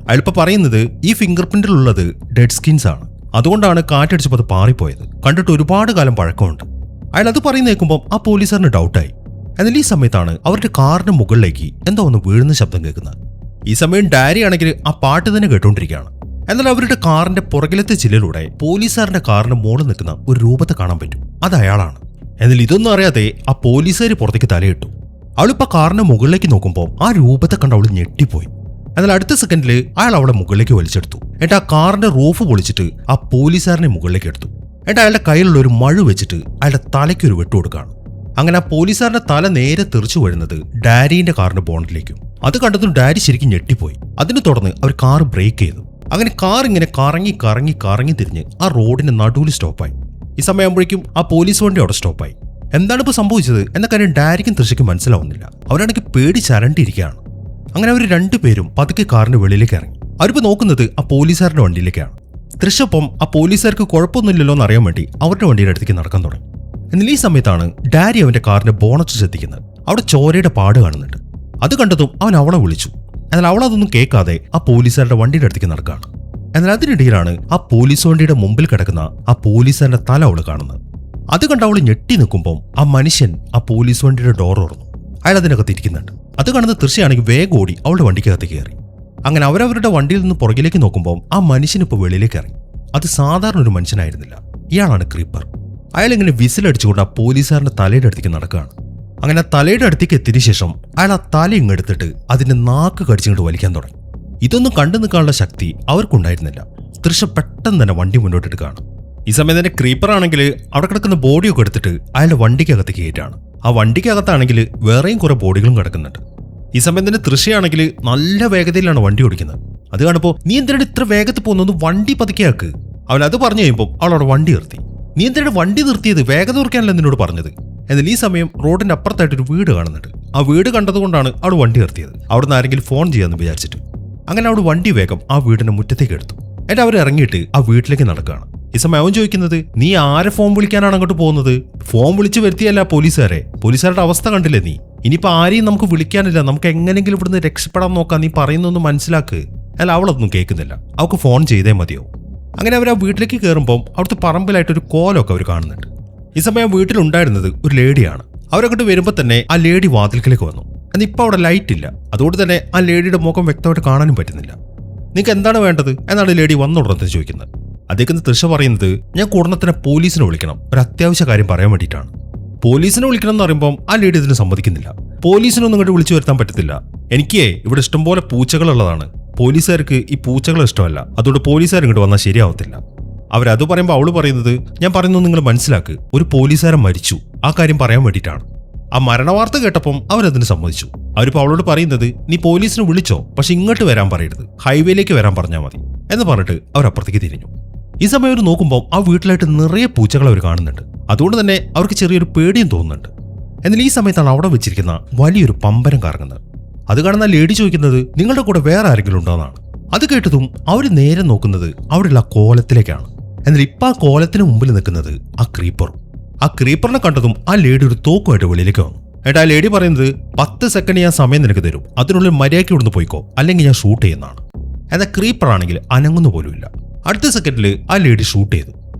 അയാളിപ്പോൾ പറയുന്നത് ഈ ഫിംഗർ പ്രിന്റിലുള്ളത് ഡെഡ് സ്കിൻസ് ആണ്, അതുകൊണ്ടാണ് കാറ്റടിച്ചപ്പോൾ അത് പാറിപ്പോയത്, കണ്ടിട്ട് ഒരുപാട് കാലം പഴക്കമുണ്ട്. അയാൾ അത് പറയുന്ന കേൾക്കുമ്പോൾ ആ പോലീസുകാരന് ഡൗട്ടായി. എന്നാൽ ഈ സമയത്താണ് അവരുടെ കാറിന്റെ മുകളിലേക്ക് എന്തോ ഒന്ന് വീഴുന്ന ശബ്ദം കേൾക്കുന്നത്. ഈ സമയം ഡാരി ആണെങ്കിൽ ആ പാട്ട് തന്നെ കേട്ടുകൊണ്ടിരിക്കുകയാണ്. എന്നാൽ അവരുടെ കാറിന്റെ പുറകിലത്തെ ചില്ലിലൂടെ പോലീസുകാരന്റെ കാറിന്റെ മുകളിൽ നിൽക്കുന്ന ഒരു രൂപത്തെ കാണാൻ പറ്റും. അത് അയാളാണ്. എന്നാൽ ഇതൊന്നും അറിയാതെ ആ പോലീസുകാർ പുറത്തേക്ക് തലയിട്ടു. അവളിപ്പോ കാറിന്റെ മുകളിലേക്ക് നോക്കുമ്പോൾ ആ രൂപത്തെ കണ്ട് അവൾ ഞെട്ടിപ്പോയി. എന്നാൽ അടുത്ത സെക്കൻഡിൽ അയാൾ അവളെ മുകളിലേക്ക് വലിച്ചെടുത്തു. എന്നിട്ട് ആ കാറിന്റെ റൂഫ് പൊളിച്ചിട്ട് ആ പോലീസുകാരനെ മുകളിലേക്ക് എടുത്തു. എന്നിട്ട് അയാളുടെ കയ്യിലുള്ള ഒരു മഴ വെച്ചിട്ട് അയാളുടെ തലയ്ക്ക് ഒരു വെട്ടുകൊടുക്കുകയാണ്. അങ്ങനെ ആ പോലീസുകാരന്റെ തല നേരെ തെറിച്ചു വീഴുന്നത് ഡാരിന്റെ കാറിന്റെ ബോണ്ടിലേക്കും. അത് കണ്ടതും ഡാരി ശരിക്കും ഞെട്ടിപ്പോയി. അതിനെ തുടർന്ന് അവർ കാർ ബ്രേക്ക് ചെയ്തു. അങ്ങനെ കാർ ഇങ്ങനെ കറങ്ങി തിരിഞ്ഞ് ആ റോഡിന്റെ നടുവിൽ സ്റ്റോപ്പായി. ഈ സമയമാകുമ്പോഴേക്കും ആ പോലീസ് വണ്ടി അവിടെ സ്റ്റോപ്പായി. എന്താണ് ഇപ്പോൾ സംഭവിച്ചത് എന്ന കാര്യം ഡാരിക്കും തൃശയ്ക്കും മനസ്സിലാവുന്നില്ല. അവരാണെങ്കിൽ പേടി ചരണ്ടിരിക്കുകയാണ്. അങ്ങനെ അവർ രണ്ടുപേരും പതുക്കെ കാറിന്റെ വെളിയിലേക്ക് ഇറങ്ങി. അവരിപ്പോൾ നോക്കുന്നത് ആ പോലീസുകാരുടെ വണ്ടിയിലേക്കാണ്. തൃശപ്പം ആ പോലീസുകാർക്ക് കുഴപ്പമൊന്നുമില്ലല്ലോ എന്ന് അറിയാൻ വേണ്ടി അവരുടെ വണ്ടിയുടെ അടുത്തേക്ക് നടക്കാൻ തുടങ്ങി. എന്നാൽ ഈ സമയത്താണ് ഡാരി അവന്റെ കാറിന്റെ ബോണറ്റ് ശ്രദ്ധിക്കുന്നത്. അവിടെ ചോരയുടെ പാട് കാണുന്നുണ്ട്. അത് കണ്ടതും അവൻ അവളെ വിളിച്ചു. എന്നാൽ അവളതൊന്നും കേൾക്കാതെ ആ പോലീസുകാരുടെ വണ്ടിയുടെ അടുത്തേക്ക് നടക്കുകയാണ്. എന്നാൽ അതിനിടയിലാണ് ആ പോലീസ് വണ്ടിയുടെ മുമ്പിൽ കിടക്കുന്ന ആ പോലീസുകാരന്റെ തല അവള് കാണുന്നത്. അത് കണ്ട് അവള് ഞെട്ടി നിൽക്കുമ്പോൾ ആ മനുഷ്യൻ ആ പോലീസ് വണ്ടിയുടെ ഡോർ തുറന്നു. അയാൾ അതിനകത്ത് ഇരിക്കുന്നുണ്ട്. അത് കാണുന്ന തൃശയാണെങ്കിൽ വേഗം ഓടി അവളുടെ വണ്ടിക്കകത്ത് കയറി. അങ്ങനെ അവരവരുടെ വണ്ടിയിൽ നിന്ന് പുറകിലേക്ക് നോക്കുമ്പോൾ ആ മനുഷ്യൻ ഇപ്പോൾ വെളിയിലേക്ക് ഇറങ്ങി. അത് സാധാരണ ഒരു മനുഷ്യനായിരുന്നില്ല, ഇയാളാണ് ക്രീപ്പർ. അയാൾ ഇങ്ങനെ വിസിലടിച്ചുകൊണ്ട് ആ പോലീസുകാരന്റെ തലയുടെ അടുത്തേക്ക് നടക്കുകയാണ്. അങ്ങനെ തലയുടെ അടുത്തേക്ക് എത്തിയ ശേഷം അയാൾ ആ തല ഇങ്ങെടുത്തിട്ട് അതിന്റെ നാക്ക് കടിച്ചിങ്ങോട്ട് വലിക്കാൻ തുടങ്ങി. ഇതൊന്നും കണ്ടു നിൽക്കാനുള്ള ശക്തി അവർക്കുണ്ടായിരുന്നില്ല. തൃശ പെട്ടെന്ന് തന്നെ വണ്ടി മുന്നോട്ടെടുക്കുകയാണ്. ഈ സമയം തന്നെ ക്രീപ്പർ ആണെങ്കിൽ അവിടെ കിടക്കുന്ന ബോഡിയൊക്കെ എടുത്തിട്ട് അയാളുടെ വണ്ടിക്കകത്ത് കയറ്റാണ്. ആ വണ്ടിക്കകത്താണെങ്കിൽ വേറെയും കുറെ ബോഡികളും കിടക്കുന്നുണ്ട്. ഈ സമയം തന്നെ തൃശയാണെങ്കിൽ നല്ല വേഗതയിലാണ് വണ്ടി ഓടിക്കുന്നത്. അത് കാണുമ്പോൾ നീ എന്തിനാണ് ഇത്ര വേഗത്തിൽ പോകുന്നത്, വണ്ടി പതുക്കെയാക്ക്. അവൻ അത് പറഞ്ഞു കഴിയുമ്പോൾ അവളവിടെ വണ്ടി നിർത്തി. നീ എന്തിനാണ് വണ്ടി നിർത്തിയത്, വേഗത കുറയ്ക്കാനല്ല എന്നോട് പറഞ്ഞത്. എന്നാൽ ഈ സമയം റോഡിന്റെ അപ്പുറത്തായിട്ടൊരു വീട് കാണുന്നുണ്ട്. ആ വീട് കണ്ടതുകൊണ്ടാണ് അവൾ വണ്ടി നിർത്തിയത്. അവിടുന്ന് ആരെങ്കിലും ഫോൺ ചെയ്യാമെന്ന് വിചാരിച്ചിട്ട്. അങ്ങനെ അവിടെ വണ്ടി വേഗം ആ വീടിന്റെ മുറ്റത്തേക്ക് എടുത്തു. എന്നിട്ട് അവർ ഇറങ്ങിയിട്ട് ആ വീട്ടിലേക്ക് നടക്കുകയാണ്. ഈ സമയം അവൻ ചോദിക്കുന്നത്, നീ ആരെ ഫോൺ വിളിക്കാനാണ് അങ്ങോട്ട് പോകുന്നത്? ഫോൺ വിളിച്ചു വരുത്തിയല്ല പോലീസുകാരുടെ അവസ്ഥ കണ്ടില്ലേ നീ? ഇനിയിപ്പോ ആരെയും നമുക്ക് വിളിക്കാനില്ല, നമുക്ക് എങ്ങനെങ്കിലും ഇവിടുന്ന് രക്ഷപ്പെടാൻ നോക്കാം, നീ പറയുന്നൊന്നും മനസ്സിലാക്ക്. അല്ല, അവളൊന്നും കേൾക്കുന്നില്ല. അവൾക്ക് ഫോൺ ചെയ്തേ മതിയോ. അങ്ങനെ അവർ ആ വീട്ടിലേക്ക് കയറുമ്പോൾ അവിടുത്തെ പറമ്പിലായിട്ടൊരു കോലമൊക്കെ അവർ കാണുന്നുണ്ട്. ഈ സമയം വീട്ടിലുണ്ടായിരുന്നത് ഒരു ലേഡിയാണ്. അവരങ്ങോട്ട് വരുമ്പോൾ തന്നെ ആ ലേഡി വാതിൽക്കലേക്ക് വന്നു. എന്നാൽ ഇപ്പം അവിടെ ലൈറ്റ് ഇല്ല, അതുകൊണ്ട് തന്നെ ആ ലേഡിയുടെ മുഖം വ്യക്തമായിട്ട് കാണാനും പറ്റുന്നില്ല. നിങ്ങൾക്ക് എന്താണ് വേണ്ടത് എന്നാണ് ലേഡി വന്നുടർന്ന് ചോദിക്കുന്നത്. അദ്ദേഹത്തിന് തൃശ പറയുന്നത്, ഞാൻ ഉടനെ തന്നെ പോലീസിനെ വിളിക്കണം, ഒരു അത്യാവശ്യ കാര്യം പറയാൻ വേണ്ടിയിട്ടാണ്. പോലീസിനെ വിളിക്കണം എന്ന് പറയുമ്പോൾ ആ ലേഡി ഇതിന് സമ്മതിക്കുന്നില്ല. പോലീസിനൊന്നും ഇങ്ങോട്ട് വിളിച്ചു വരുത്താൻ പറ്റത്തില്ല, എനിക്ക് ഇവിടെ ഇഷ്ടംപോലെ പൂച്ചകളുള്ളതാണ്, പോലീസുകാർക്ക് ഈ പൂച്ചകൾ ഇഷ്ടമല്ല, അതുകൊണ്ട് പോലീസുകാർ ഇങ്ങോട്ട് വന്നാൽ ശരിയാവത്തില്ല. അവരത് പറയുമ്പോൾ അവള് പറയുന്നത്, ഞാൻ പറയുന്നത് നിങ്ങൾ മനസ്സിലാക്ക്, ഒരു പോലീസുകാരൻ മരിച്ചു, ആ കാര്യം പറയാൻ വേണ്ടിയിട്ടാണ്. ആ മരണവാർത്ത കേട്ടപ്പം അവരതിന് സമ്മതിച്ചു. അവരിപ്പോൾ അവളോട് പറയുന്നത്, നീ പോലീസിനെ വിളിച്ചോ, പക്ഷെ ഇങ്ങോട്ട് വരാൻ പറയരുത്, ഹൈവേയിലേക്ക് വരാൻ പറഞ്ഞാൽ മതി എന്ന് പറഞ്ഞിട്ട് അവരപ്പുറത്തേക്ക് തിരിഞ്ഞു. ഈ സമയം അവർ നോക്കുമ്പോൾ ആ വീട്ടിലായിട്ട് നിറയെ പൂച്ചകൾ അവർ കാണുന്നുണ്ട്. അതുകൊണ്ട് തന്നെ അവർക്ക് ചെറിയൊരു പേടിയും തോന്നുന്നുണ്ട്. എന്നാൽ ഈ സമയത്താണ് അവിടെ വെച്ചിരിക്കുന്ന വലിയൊരു പമ്പരം കറങ്ങുന്നത്. അത് കാണുന്ന ലേഡി ചോദിക്കുന്നത്, നിങ്ങളുടെ കൂടെ വേറെ ആരെങ്കിലും ഉണ്ടോ എന്നാണ്. അത് കേട്ടതും അവർ നേരെ നോക്കുന്നത് അവിടെയുള്ള ആ കോലത്തിലേക്കാണ്. എന്നാൽ ഇപ്പം ആ കോലത്തിന് മുമ്പിൽ നിൽക്കുന്നത് ആ ക്രീപ്പറും. ആ ക്രീപ്പറിനെ കണ്ടതും ആ ലേഡി ഒരു തോക്കുമായിട്ട് വെളിയിലേക്ക് വന്നു. എന്നിട്ട് ആ ലേഡി പറയുന്നത്, 10 സെക്കൻഡ് ഞാൻ സമയം നിനക്ക് തരും, അതിനുള്ളിൽ മര്യാദയ്ക്ക് ഇവിടുന്ന് പോയിക്കോ, അല്ലെങ്കിൽ ഞാൻ ഷൂട്ട് ചെയ്യുന്നതാണ്. എന്നാൽ ക്രീപ്പർ ആണെങ്കിൽ അനങ്ങുന്നു പോലുമില്ല. അടുത്ത സെക്കൻഡിൽ ആ ലേഡി ഷൂട്ട് ചെയ്തു.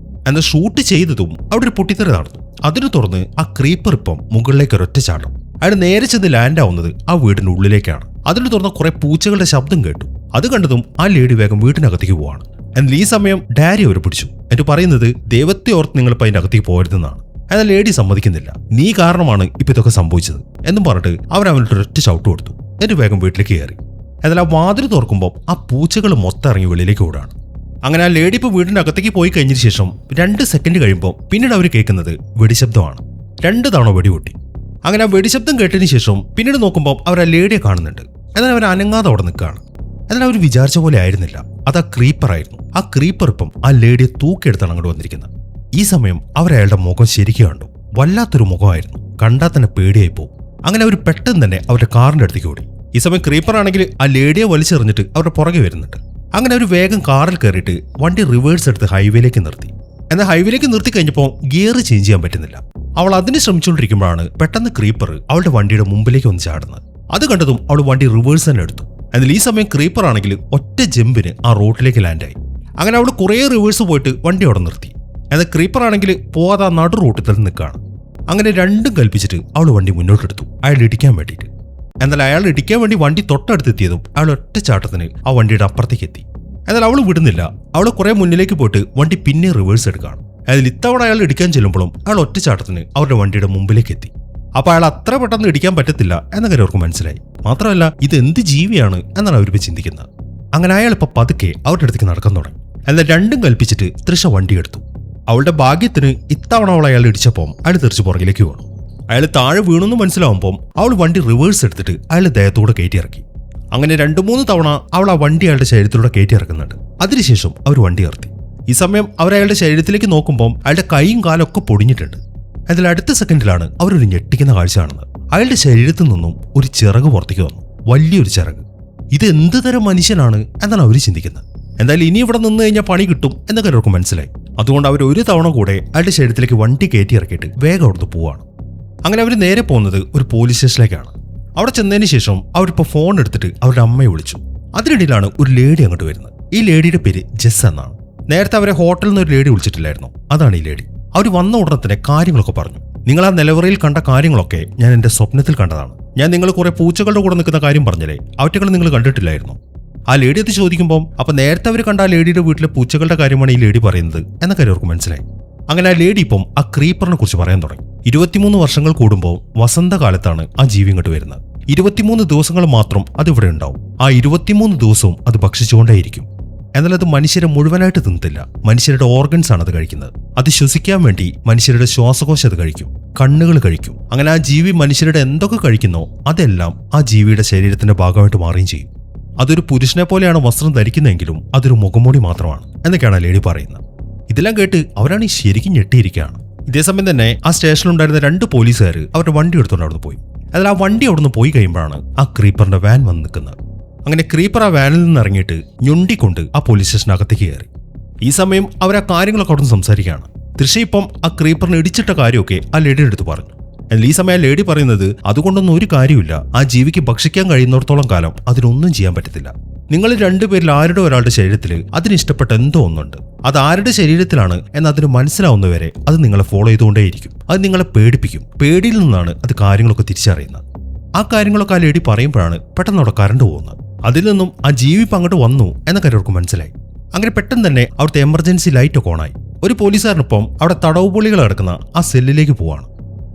എന്നാൽ ഷൂട്ട് ചെയ്തതും അവിടെ ഒരു പൊട്ടിത്തെറി നടന്നു. അതിനെ തുടർന്ന് ആ ക്രീപ്പർ ഇപ്പം മുകളിലേക്ക് ഒരൊറ്റ ചാടും. അയാൾ നേരെ ചെന്ന് ലാൻഡ് ആവുന്നത് ആ വീടിന്റെ ഉള്ളിലേക്കാണ്. അതിനെ തുടർന്ന് കുറെ പൂച്ചകളുടെ ശബ്ദം കേട്ടു. അത് കണ്ടതും ആ ലേഡി വേഗം വീട്ടിനകത്തേക്ക് പോവാണ്. എന്നാൽ ഈ സമയം ഡാരി അവർ പിടിച്ചു. എന്നിട്ട് പറയുന്നത്, ദൈവത്തെ ഓർത്ത് നിങ്ങൾ ഇപ്പം അതിന്റെ അകത്തേക്ക് പോരുതെന്നാണ്. എന്നാൽ ലേഡി സമ്മതിക്കുന്നില്ല. നീ കാരണമാണ് ഇപ്പൊ ഇതൊക്കെ സംഭവിച്ചത് എന്നും പറഞ്ഞിട്ട് അവനവനിട്ട് ഒരൊറ്റ ചവിട്ട് കൊടുത്തു. എന്നിട്ട് വേഗം വീട്ടിലേക്ക് കയറി. എന്നാൽ ആ വാതിൽ തുറക്കുമ്പോൾ ആ പൂച്ചകൾ മൊത്തം ഇറങ്ങി വെളിയിലേക്ക് ഓടാണ്. അങ്ങനെ ആ ലേഡി ഇപ്പോൾ വീടിന്റെ അകത്തേക്ക് പോയി കഴിഞ്ഞതിന് ശേഷം 2 സെക്കൻഡ് കഴിയുമ്പോൾ പിന്നീട് അവർ കേൾക്കുന്നത് വെടിശബ്ദമാണ്. 2 തവണ വെടിപൊട്ടി. അങ്ങനെ ആ വെടിശബ്ദം കേട്ടതിന് ശേഷം പിന്നീട് നോക്കുമ്പോൾ അവർ ആ ലേഡിയെ കാണുന്നുണ്ട്. എന്നാൽ അവർ അനങ്ങാതെ അവിടെ നിൽക്കുകയാണ്. എന്നാൽ അവർ വിചാരിച്ച പോലെ ആയിരുന്നില്ല, അത് ആ ക്രീപ്പർ ആയിരുന്നു. ആ ക്രീപ്പർ ഇപ്പം ആ ലേഡിയെ തൂക്കിയെടുത്താണ് അങ്ങോട്ട് വന്നിരിക്കുന്നത്. ഈ സമയം അവരയാളുടെ മുഖം ശരിക്കും കണ്ടു. വല്ലാത്തൊരു മുഖമായിരുന്നു, കണ്ടാൽ തന്നെ പേടിയായി പോകും. അങ്ങനെ അവർ പെട്ടെന്ന് തന്നെ അവരുടെ കാറിന്റെ അടുത്തേക്ക് ഓടി. ഈ സമയം ക്രീപ്പർ ആണെങ്കിൽ ആ ലേഡിയെ വലിച്ചെറിഞ്ഞിട്ട് അവരുടെ പുറകെ വരുന്നുണ്ട്. അങ്ങനെ അവർ വേഗം കാറിൽ കയറിയിട്ട് വണ്ടി റിവേഴ്സ് എടുത്ത് ഹൈവേയിലേക്ക് നിർത്തി. എന്നാൽ ഹൈവേയിലേക്ക് നിർത്തി കഴിഞ്ഞപ്പോൾ ഗിയർ ചേഞ്ച് ചെയ്യാൻ പറ്റുന്നില്ല. അവൾ അതിന് ശ്രമിച്ചുകൊണ്ടിരിക്കുമ്പോഴാണ് പെട്ടെന്ന് ക്രീപ്പർ അവളുടെ വണ്ടിയുടെ മുമ്പിലേക്ക് വന്ന് ചാടുന്നത്. അത് കണ്ടതും അവൾ വണ്ടി റിവേഴ്സ് തന്നെ എടുത്തു. എന്നാൽ ഈ സമയം ക്രീപ്പർ ആണെങ്കിൽ ഒറ്റ ജമ്പിന് ആ റോഡിലേക്ക് ലാൻഡായി. അങ്ങനെ അവൾ കുറേ റിവേഴ്സ് പോയിട്ട് വണ്ടി അവിടെ നിർത്തി. എന്നാൽ ക്രീപ്പർ ആണെങ്കിൽ പോവാതെ ആ നടു റൂട്ടിൽ തന്നെ നിൽക്കുകയാണ്. അങ്ങനെ രണ്ടും കൽപ്പിച്ചിട്ട് അവൾ വണ്ടി മുന്നോട്ടെടുത്തു, അയാൾ ഇടിക്കാൻ വേണ്ടിയിട്ട്. എന്നാൽ അയാൾ ഇടിക്കാൻ വേണ്ടി വണ്ടി തൊട്ടടുത്തെത്തിയതും അയാൾ ഒറ്റ ചാട്ടത്തിന് ആ വണ്ടിയുടെ അപ്പുറത്തേക്ക് എത്തി. എന്നാൽ അവൾ വിടുന്നില്ല. അവൾ കുറെ മുന്നിലേക്ക് പോയിട്ട് വണ്ടി പിന്നെ റിവേഴ്സ് എടുക്കുകയാണ്. അതിൽ ഇത്തവണ അയാൾ ഇടിക്കാൻ ചെല്ലുമ്പോഴും അയാൾ ഒറ്റ ചാട്ടത്തിന് അവരുടെ വണ്ടിയുടെ മുമ്പിലേക്ക് എത്തി. അപ്പോൾ അയാൾ അത്ര പെട്ടെന്ന് ഇടിക്കാൻ പറ്റത്തില്ല എന്ന കാര്യം അവർക്ക് മനസ്സിലായി. മാത്രമല്ല, ഇത് എന്ത് ജീവിയാണ് എന്നാണ് അവരിപ്പോൾ ചിന്തിക്കുന്നത്. അങ്ങനെ അയാൾ ഇപ്പൊ പതുക്കെ അവരുടെ അടുത്തേക്ക് നടക്കാൻ തുടങ്ങി. എന്നാൽ രണ്ടും കൽപ്പിച്ചിട്ട് തൃശ വണ്ടി എടുത്തു. അവളുടെ ഭാഗ്യത്തിന് ഇത്തവണ അവൾ അയാൾ ഇടിച്ചപ്പോൾ അയാൾ തെറിച്ച് പുറകിലേക്ക് വീണു. അയാൾ താഴെ വീണെന്ന് മനസ്സിലാവുമ്പോൾ അവൾ വണ്ടി റിവേഴ്സ് എടുത്തിട്ട് അയാൾ ദേഹത്തോടെ കയറ്റിയിറക്കി. അങ്ങനെ 2-3 തവണ അവൾ ആ വണ്ടി അയാളുടെ ശരീരത്തിലൂടെ കയറ്റിയിറക്കുന്നുണ്ട്. അതിനുശേഷം അവർ വണ്ടി നിർത്തി. ഈ സമയം അവർ അയാളുടെ ശരീരത്തിലേക്ക് നോക്കുമ്പോൾ അയാളുടെ കൈയും കാലൊക്കെ പൊടിഞ്ഞിട്ടുണ്ട്. അതിൽ അടുത്ത സെക്കൻഡിലാണ് അവരൊരു ഞെട്ടിക്കുന്ന കാഴ്ച കാണുന്നത്. അയാളുടെ ശരീരത്തിൽ നിന്നും ഒരു ചിറക് പുറത്തേക്ക് വന്നു, വലിയൊരു ചിറക്. ഇത് എന്ത് തരം മനുഷ്യനാണ് എന്നാണ് അവർ ചിന്തിക്കുന്നത്. എന്തായാലും ഇനി ഇവിടെ നിന്ന് കഴിഞ്ഞാൽ പണി കിട്ടും എന്നൊക്കെ അവർക്ക് മനസ്സിലായി. അതുകൊണ്ട് അവർ ഒരു തവണ കൂടെ അയാളുടെ ശരീരത്തിലേക്ക് വണ്ടി കയറ്റി ഇറക്കിയിട്ട് വേഗം അവിടുന്ന് പോവാണ്. അങ്ങനെ അവർ നേരെ പോകുന്നത് ഒരു പോലീസ് സ്റ്റേഷനിലേക്കാണ്. അവിടെ ചെന്നതിന് ശേഷം അവരിപ്പോൾ ഫോൺ എടുത്തിട്ട് അവരുടെ അമ്മയെ വിളിച്ചു. അതിനിടയിലാണ് ഒരു ലേഡി അങ്ങോട്ട് വരുന്നത്. ഈ ലേഡിയുടെ പേര് ജെസ് എന്നാണ്. നേരത്തെ അവരെ ഹോട്ടലിൽ നിന്ന് ഒരു ലേഡി വിളിച്ചിട്ടില്ലായിരുന്നു, അതാണ് ഈ ലേഡി. അവർ വന്ന ഉടനെ തന്നെ കാര്യങ്ങളൊക്കെ പറഞ്ഞു. നിങ്ങൾ ആ നിലവറയിൽ കണ്ട കാര്യങ്ങളൊക്കെ ഞാൻ എൻ്റെ സ്വപ്നത്തിൽ കണ്ടതാണ്. ഞാൻ നിങ്ങൾ കുറെ പൂച്ചകളുടെ കൂടെ നിൽക്കുന്ന കാര്യം പറഞ്ഞില്ലേ, അവറ്റകൾ നിങ്ങൾ കണ്ടിട്ടില്ലായിരുന്നു. ആ ലേഡി അത് ചോദിക്കുമ്പോൾ അപ്പൊ നേരത്തെ അവർ കണ്ട ആ ലേഡിയുടെ വീട്ടിലെ പൂച്ചകളുടെ കാര്യമാണ് ഈ ലേഡി പറയുന്നത് എന്ന കാര്യം അവർക്ക് മനസ്സിലായി. അങ്ങനെ ആ ലേഡി ഇപ്പം ആ ക്രീപ്പറിനെ കുറിച്ച് പറയാൻ തുടങ്ങി. 23 വർഷങ്ങൾ കൂടുമ്പോൾ വസന്തകാലത്താണ് ആ ജീവി ഇങ്ങോട്ട് വരുന്നത്. 23 ദിവസങ്ങൾ മാത്രം അത് ഇവിടെ ഉണ്ടാവും. ആ 23 ദിവസവും അത് ഭക്ഷിച്ചുകൊണ്ടേയിരിക്കും. എന്നാൽ അത് മനുഷ്യരെ മുഴുവനായിട്ട് തിന്നില്ല. മനുഷ്യരുടെ ഓർഗൻസ് ആണ് അത് കഴിക്കുന്നത്. അത് ശ്വസിക്കാൻ വേണ്ടി മനുഷ്യരുടെ ശ്വാസകോശം അത് കഴിക്കും, കണ്ണുകൾ കഴിക്കും. അങ്ങനെ ആ ജീവി മനുഷ്യരുടെ എന്തൊക്കെ കഴിക്കുന്നോ അതെല്ലാം ആ ജീവിയുടെ ശരീരത്തിന്റെ ഭാഗമായിട്ട് മാറുകയും ചെയ്യും. അതൊരു പുരുഷനെ പോലെയാണ് വസ്ത്രം ധരിക്കുന്നതെങ്കിലും അതൊരു മുഖംമൂടി മാത്രമാണ് എന്നൊക്കെയാണ് ലേഡി പറയുന്നത്. ഇതെല്ലാം കേട്ട് അവരാണ് ഈ ശരിക്കും ഞെട്ടിയിരിക്കുകയാണ്. ഇതേസമയം തന്നെ ആ സ്റ്റേഷനിലുണ്ടായിരുന്ന 2 പോലീസുകാർ അവരുടെ വണ്ടി എടുത്തുകൊണ്ട് അവിടുന്ന് പോയി. അതിൽ ആ വണ്ടി അവിടുന്ന് പോയി കഴിയുമ്പോഴാണ് ആ ക്രീപ്പറിന്റെ വാൻ വന്ന് നിൽക്കുന്നത്. അങ്ങനെ ക്രീപ്പർ ആ വാനിൽ നിന്ന് ഇറങ്ങിയിട്ട് ഞൊണ്ടിക്കൊണ്ട് ആ പോലീസ് സ്റ്റേഷനകത്തേക്ക് കയറി. ഈ സമയം അവർ ആ കാര്യങ്ങളൊക്കെ അവിടെ നിന്ന് സംസാരിക്കുകയാണ്. തൃഷ ഇപ്പം ആ ക്രീപ്പറിനെ ഇടിച്ചിട്ട കാര്യമൊക്കെ ആ ലേഡിയുടെ അടുത്ത് പറഞ്ഞു. എന്നാൽ ഈ സമയം ആ ലേഡി പറയുന്നത് അതുകൊണ്ടൊന്നും ഒരു കാര്യമില്ല, ആ ജീവിക്ക് ഭക്ഷിക്കാൻ കഴിയുന്നിടത്തോളം കാലം അതിനൊന്നും ചെയ്യാൻ പറ്റത്തില്ല. നിങ്ങൾ രണ്ടുപേരിൽ ആരുടെ ഒരാളുടെ ശരീരത്തിൽ അതിന് ഇഷ്ടപ്പെട്ട എന്തോ ഒന്നുണ്ട്. അത് ആരുടെ ശരീരത്തിലാണ് എന്ന് അതിന് മനസ്സിലാവുന്നവരെ അത് നിങ്ങളെ ഫോളോ ചെയ്തുകൊണ്ടേയിരിക്കും. അത് നിങ്ങളെ പേടിപ്പിക്കും. പേടിയിൽ നിന്നാണ് അത് കാര്യങ്ങളൊക്കെ തിരിച്ചറിയുന്നത്. ആ കാര്യങ്ങളൊക്കെ ആ ലേഡി പറയുമ്പോഴാണ് പെട്ടെന്ന് അവിടെ കറണ്ട് പോകുന്നത്. അതിൽ നിന്നും ആ ജീവി ഇപ്പം അങ്ങോട്ട് വന്നു എന്ന കാര്യം അവർക്ക് മനസ്സിലായി. അങ്ങനെ പെട്ടെന്ന് തന്നെ അവിടുത്തെ എമർജൻസി ലൈറ്റ് ഒക്കെ ഓണായി. ഒരു പോലീസുകാരനൊപ്പം അവിടെ തടവുപൊളികൾ കിടക്കുന്ന ആ സെല്ലിലേക്ക് പോവാണ്.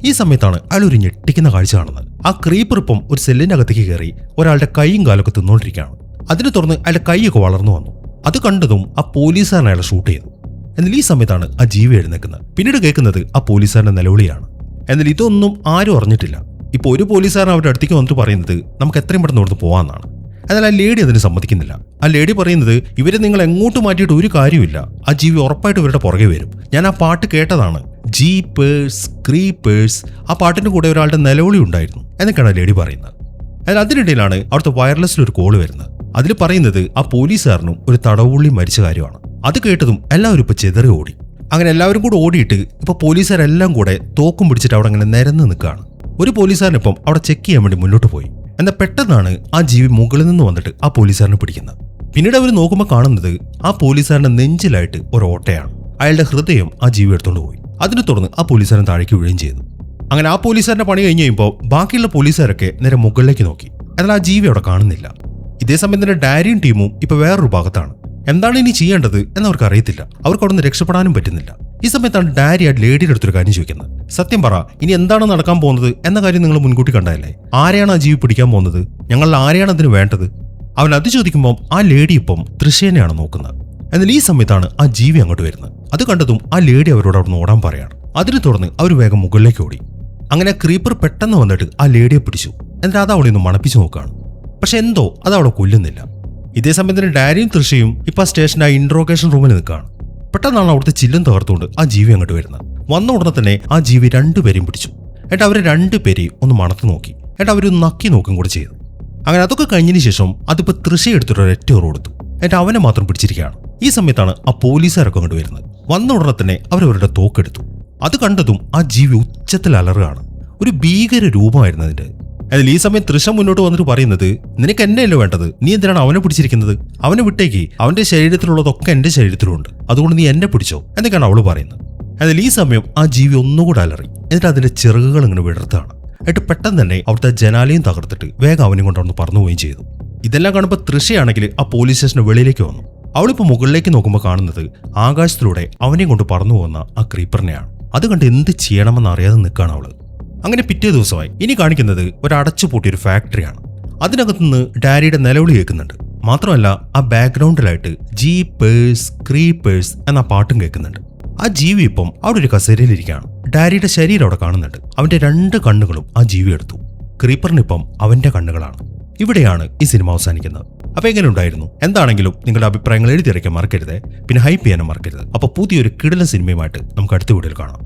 ഈ സമയത്താണ് അയാൾ ഒരു ഞെട്ടിക്കുന്ന കാഴ്ച കാണുന്നത്. ആ ക്രീപ്പർ ഇപ്പം ഒരു സെല്ലിന്റെ അകത്തേക്ക് കയറി ഒരാളുടെ കൈയും കാലൊക്കെ തിന്നുകൊണ്ടിരിക്കുകയാണ്. അതിനെ തുറന്ന് അയാളുടെ കൈയൊക്കെ വളർന്നു വന്നു. അത് കണ്ടതും ആ പോലീസുകാരൻ അയാളെ ഷൂട്ട് ചെയ്തു. എന്നാൽ ഈ സമയത്താണ് ആ ജീവി എഴുന്നേക്കുന്നത്. പിന്നീട് കേൾക്കുന്നത് ആ പോലീസുകാരന്റെ നിലവിളിയാണ്. എന്നാൽ ഇതൊന്നും ആരും അറിഞ്ഞിട്ടില്ല. ഇപ്പോൾ ഒരു പോലീസുകാരൻ അവരുടെ അടുത്തേക്ക് വന്നിട്ട് പറയുന്നത് നമുക്ക് എത്രയും പെട്ടെന്ന് ഇവിടുന്ന് പോകാമെന്നാണ്. എന്നാൽ ആ ലേഡി അതിന് സമ്മതിക്കുന്നില്ല. ആ ലേഡി പറയുന്നത് ഇവരെ നിങ്ങൾ എങ്ങോട്ട് മാറ്റിയിട്ട് ഒരു കാര്യമില്ല, ആ ജീവി ഉറപ്പായിട്ട് ഇവരുടെ പുറകെ വരും. ഞാൻ ആ പാട്ട് കേട്ടതാണ്, ജീപ്പേഴ്സ് ക്രീപ്പേഴ്സ്. ആ പാട്ടിന്റെ കൂടെ ഒരാളുടെ നിലവിളി ഉണ്ടായിരുന്നു എന്നൊക്കെയാണ് ആ ലേഡി പറയുന്നത്. എന്നാൽ അതിനിടയിലാണ് അവിടുത്തെ വയർലെസ്സിൽ ഒരു കോള് വരുന്നത്. അതിൽ പറയുന്നത് ആ പോലീസുകാരനും ഒരു തടവുള്ളി മരിച്ച കാര്യമാണ്. അത് കേട്ടതും എല്ലാവരും ഇപ്പൊ ചെതറി ഓടി. അങ്ങനെ എല്ലാവരും കൂടെ ഓടിയിട്ട് ഇപ്പൊ പോലീസുകാരെല്ലാം കൂടെ തോക്കും പിടിച്ചിട്ട് അവിടെ അങ്ങനെ നിരന്ന് നിൽക്കുകയാണ്. ഒരു പോലീസുകാരനിപ്പം അവിടെ ചെക്ക് ചെയ്യാൻ വേണ്ടി മുന്നോട്ട് പോയി. എന്നാൽ പെട്ടെന്നാണ് ആ ജീവി മുകളിൽ നിന്ന് വന്നിട്ട് ആ പോലീസുകാരനെ പിടിക്കുന്നത്. പിന്നീട് അവർ നോക്കുമ്പോൾ കാണുന്നത് ആ പോലീസുകാരന്റെ നെഞ്ചിലായിട്ട് ഒരു ഓട്ടയാണ്. അയാളുടെ ഹൃദയം ആ ജീവി എടുത്തുകൊണ്ട് പോയി. അതിനെ തുടർന്ന് ആ പോലീസുകാരൻ താഴേക്ക് വീഴുകയും ചെയ്തു. അങ്ങനെ ആ പോലീസുകാരന്റെ പണി കഴിഞ്ഞ് കഴിയുമ്പോൾ ബാക്കിയുള്ള പോലീസുകാരൊക്കെ നേരെ മുകളിലേക്ക് നോക്കി. എന്നാൽ ആ ജീവി അവിടെ കാണുന്നില്ല. ഇതേസമയം തന്നെ ഡാരിയും ടീമും ഇപ്പൊ വേറൊരു ഭാഗത്താണ്. എന്താണ് ഇനി ചെയ്യേണ്ടത് എന്നവർക്ക് അറിയത്തില്ല. അവർക്ക് അവിടെ നിന്ന് രക്ഷപ്പെടാനും പറ്റുന്നില്ല. ഈ സമയത്താണ് ഡാരി ആ ലേഡിയുടെ അടുത്തൊരു കാര്യം ചോദിക്കുന്നത്. സത്യം പറ, ഇനി എന്താണ് നടക്കാൻ പോകുന്നത് എന്ന കാര്യം നിങ്ങൾ മുൻകൂട്ടി കണ്ടതല്ലേ? ആരെയാണ് ആ ജീവി പിടിക്കാൻ പോകുന്നത്? ഞങ്ങളിൽ ആരെയാണ് അതിന് വേണ്ടത്? അവൻ അത് ചോദിക്കുമ്പോൾ ആ ലേഡി ഇപ്പം തൃശ്ശേനെയാണ് നോക്കുന്നത്. എന്നാൽ ഈ സമയത്താണ് ആ ജീവി അങ്ങോട്ട് വരുന്നത്. അത് കണ്ടതും ആ ലേഡി അവരോട് അവിടെ നിന്ന് ഓടാൻ പറയാണ്. അതിനെ തുടർന്ന് അവർ വേഗം മുകളിലേക്ക് ഓടി. അങ്ങനെ ക്രീപ്പർ പെട്ടെന്ന് വന്നിട്ട് ആ ലേഡിയെ പിടിച്ചു. എന്നിട്ട് അത് അവിടെ നിന്ന് മണപ്പിച്ചു നോക്കുകയാണ്. പക്ഷെ എന്തോ അത് അവിടെ കൊല്ലുന്നില്ല. ഇതേസമയം തന്നെ ഡാരിയും തൃശ്ശയും ഇപ്പൊ ആ സ്റ്റേഷന്റെ ആ ഇൻട്രോഗേഷൻ റൂമിൽ നിൽക്കുകയാണ്. പെട്ടെന്നാണ് അവിടുത്തെ ചില്ലും തകർത്തുകൊണ്ട് ആ ജീവി അങ്ങോട്ട് വരുന്നത്. വന്ന ഉടനെ തന്നെ ആ ജീവി രണ്ടുപേരെയും പിടിച്ചു. എന്നിട്ട് അവരെ രണ്ടുപേരെയും ഒന്ന് മണത്ത് നോക്കി. എന്നിട്ട് അവരൊന്ന് നക്കി നോക്കും കൂടെ ചെയ്തു. അങ്ങനെ അതൊക്കെ കഴിഞ്ഞതിന് ശേഷം അതിപ്പോ തൃശ്ശയെ എടുത്തിട്ട് ഒരൊറ്റ കൊടുത്തു. എന്നിട്ട് അവനെ മാത്രം പിടിച്ചിരിക്കുകയാണ്. ഈ സമയത്താണ് ആ പോലീസുകാരൊക്കെ അങ്ങോട്ട് വരുന്നത്. വന്ന ഉടനെ തന്നെ അവരവരുടെ തോക്കെടുത്തു. അത് കണ്ടതും ആ ജീവി ഉച്ചത്തിൽ അലറുകയാണ്. ഒരു ഭീകര രൂപമായിരുന്നു അതിന്റെ. അതിൽ ഈ സമയം തൃശ മുന്നോട്ട് വന്നിട്ട് പറയുന്നത്, നിനക്ക് എന്നെയല്ലോ വേണ്ടത്, നീ എന്തിനാണ് അവനെ പിടിച്ചിരിക്കുന്നത്? അവനെ വിട്ടേക്ക്, അവന്റെ ശരീരത്തിലുള്ളതൊക്കെ എന്റെ ശരീരത്തിലുണ്ട്, അതുകൊണ്ട് നീ എന്നെ പിടിച്ചോ എന്നൊക്കെയാണ് അവള് പറയുന്നത്. അതിൽ ഈ സമയം ആ ജീവി ഒന്നുകൂടെ അലറി. എന്നിട്ട് അതിന്റെ ചിറകുകൾ ഇങ്ങനെ വിടർത്താണ്. എന്നിട്ട് പെട്ടെന്ന് തന്നെ അവിടുത്തെ ജനാലയും തകർത്തിട്ട് വേഗം അവനും കൊണ്ട് അവിടെ പറന്നു പോവുകയും ചെയ്തു. ഇതെല്ലാം കാണുമ്പോൾ തൃശയാണെങ്കിൽ ആ പോലീസ് സ്റ്റേഷന് വെളിയിലേക്ക് വന്നു. അവളിപ്പോൾ മുകളിലേക്ക് നോക്കുമ്പോൾ കാണുന്നത് ആകാശത്തിലൂടെ അവനെയും കൊണ്ട് പറന്നു പോകുന്ന ആ ക്രീപ്പറിനെയാണ്. അത് കണ്ട് എന്ത് ചെയ്യണമെന്ന് അറിയാതെ നിൽക്കുകയാണ് അവള്. അങ്ങനെ പിറ്റേ ദിവസമായി ഇനി കാണിക്കുന്നത് ഒരു അടച്ചുപൂട്ടിയൊരു ഫാക്ടറിയാണ്. അതിനകത്തുനിന്ന് ഡാരിയുടെ നിലവിളി കേൾക്കുന്നുണ്ട്. മാത്രമല്ല ആ ബാക്ക്ഗ്രൗണ്ടിലായിട്ട് ജീപ്പേഴ്സ് ക്രീപ്പേഴ്സ് എന്ന പാട്ടും കേൾക്കുന്നുണ്ട്. ആ ജീവി ഇപ്പം അവിടെ ഒരു കസേരയിലിരിക്കുകയാണ്. ഡാരിയുടെ ശരീരം അവിടെ കാണുന്നുണ്ട്. അവന്റെ 2 കണ്ണുകളും ആ ജീവി എടുത്തു. ക്രീപ്പറിനിപ്പം അവന്റെ കണ്ണുകളാണ്. ഇവിടെയാണ് ഈ സിനിമ അവസാനിക്കുന്നത്. അപ്പൊ എങ്ങനെ ഉണ്ടായിരുന്നു? എന്താണെങ്കിലും നിങ്ങളുടെ അഭിപ്രായങ്ങൾ എഴുതിയിറക്കാൻ മറക്കരുത്. പിന്നെ ഹൈപ്പ് ചെയ്യാനും മറക്കരുത്. അപ്പൊ പുതിയൊരു കിടിലൻ സിനിമയുമായിട്ട് നമുക്ക് അടുത്ത വീഡിയോയിൽ കാണാം.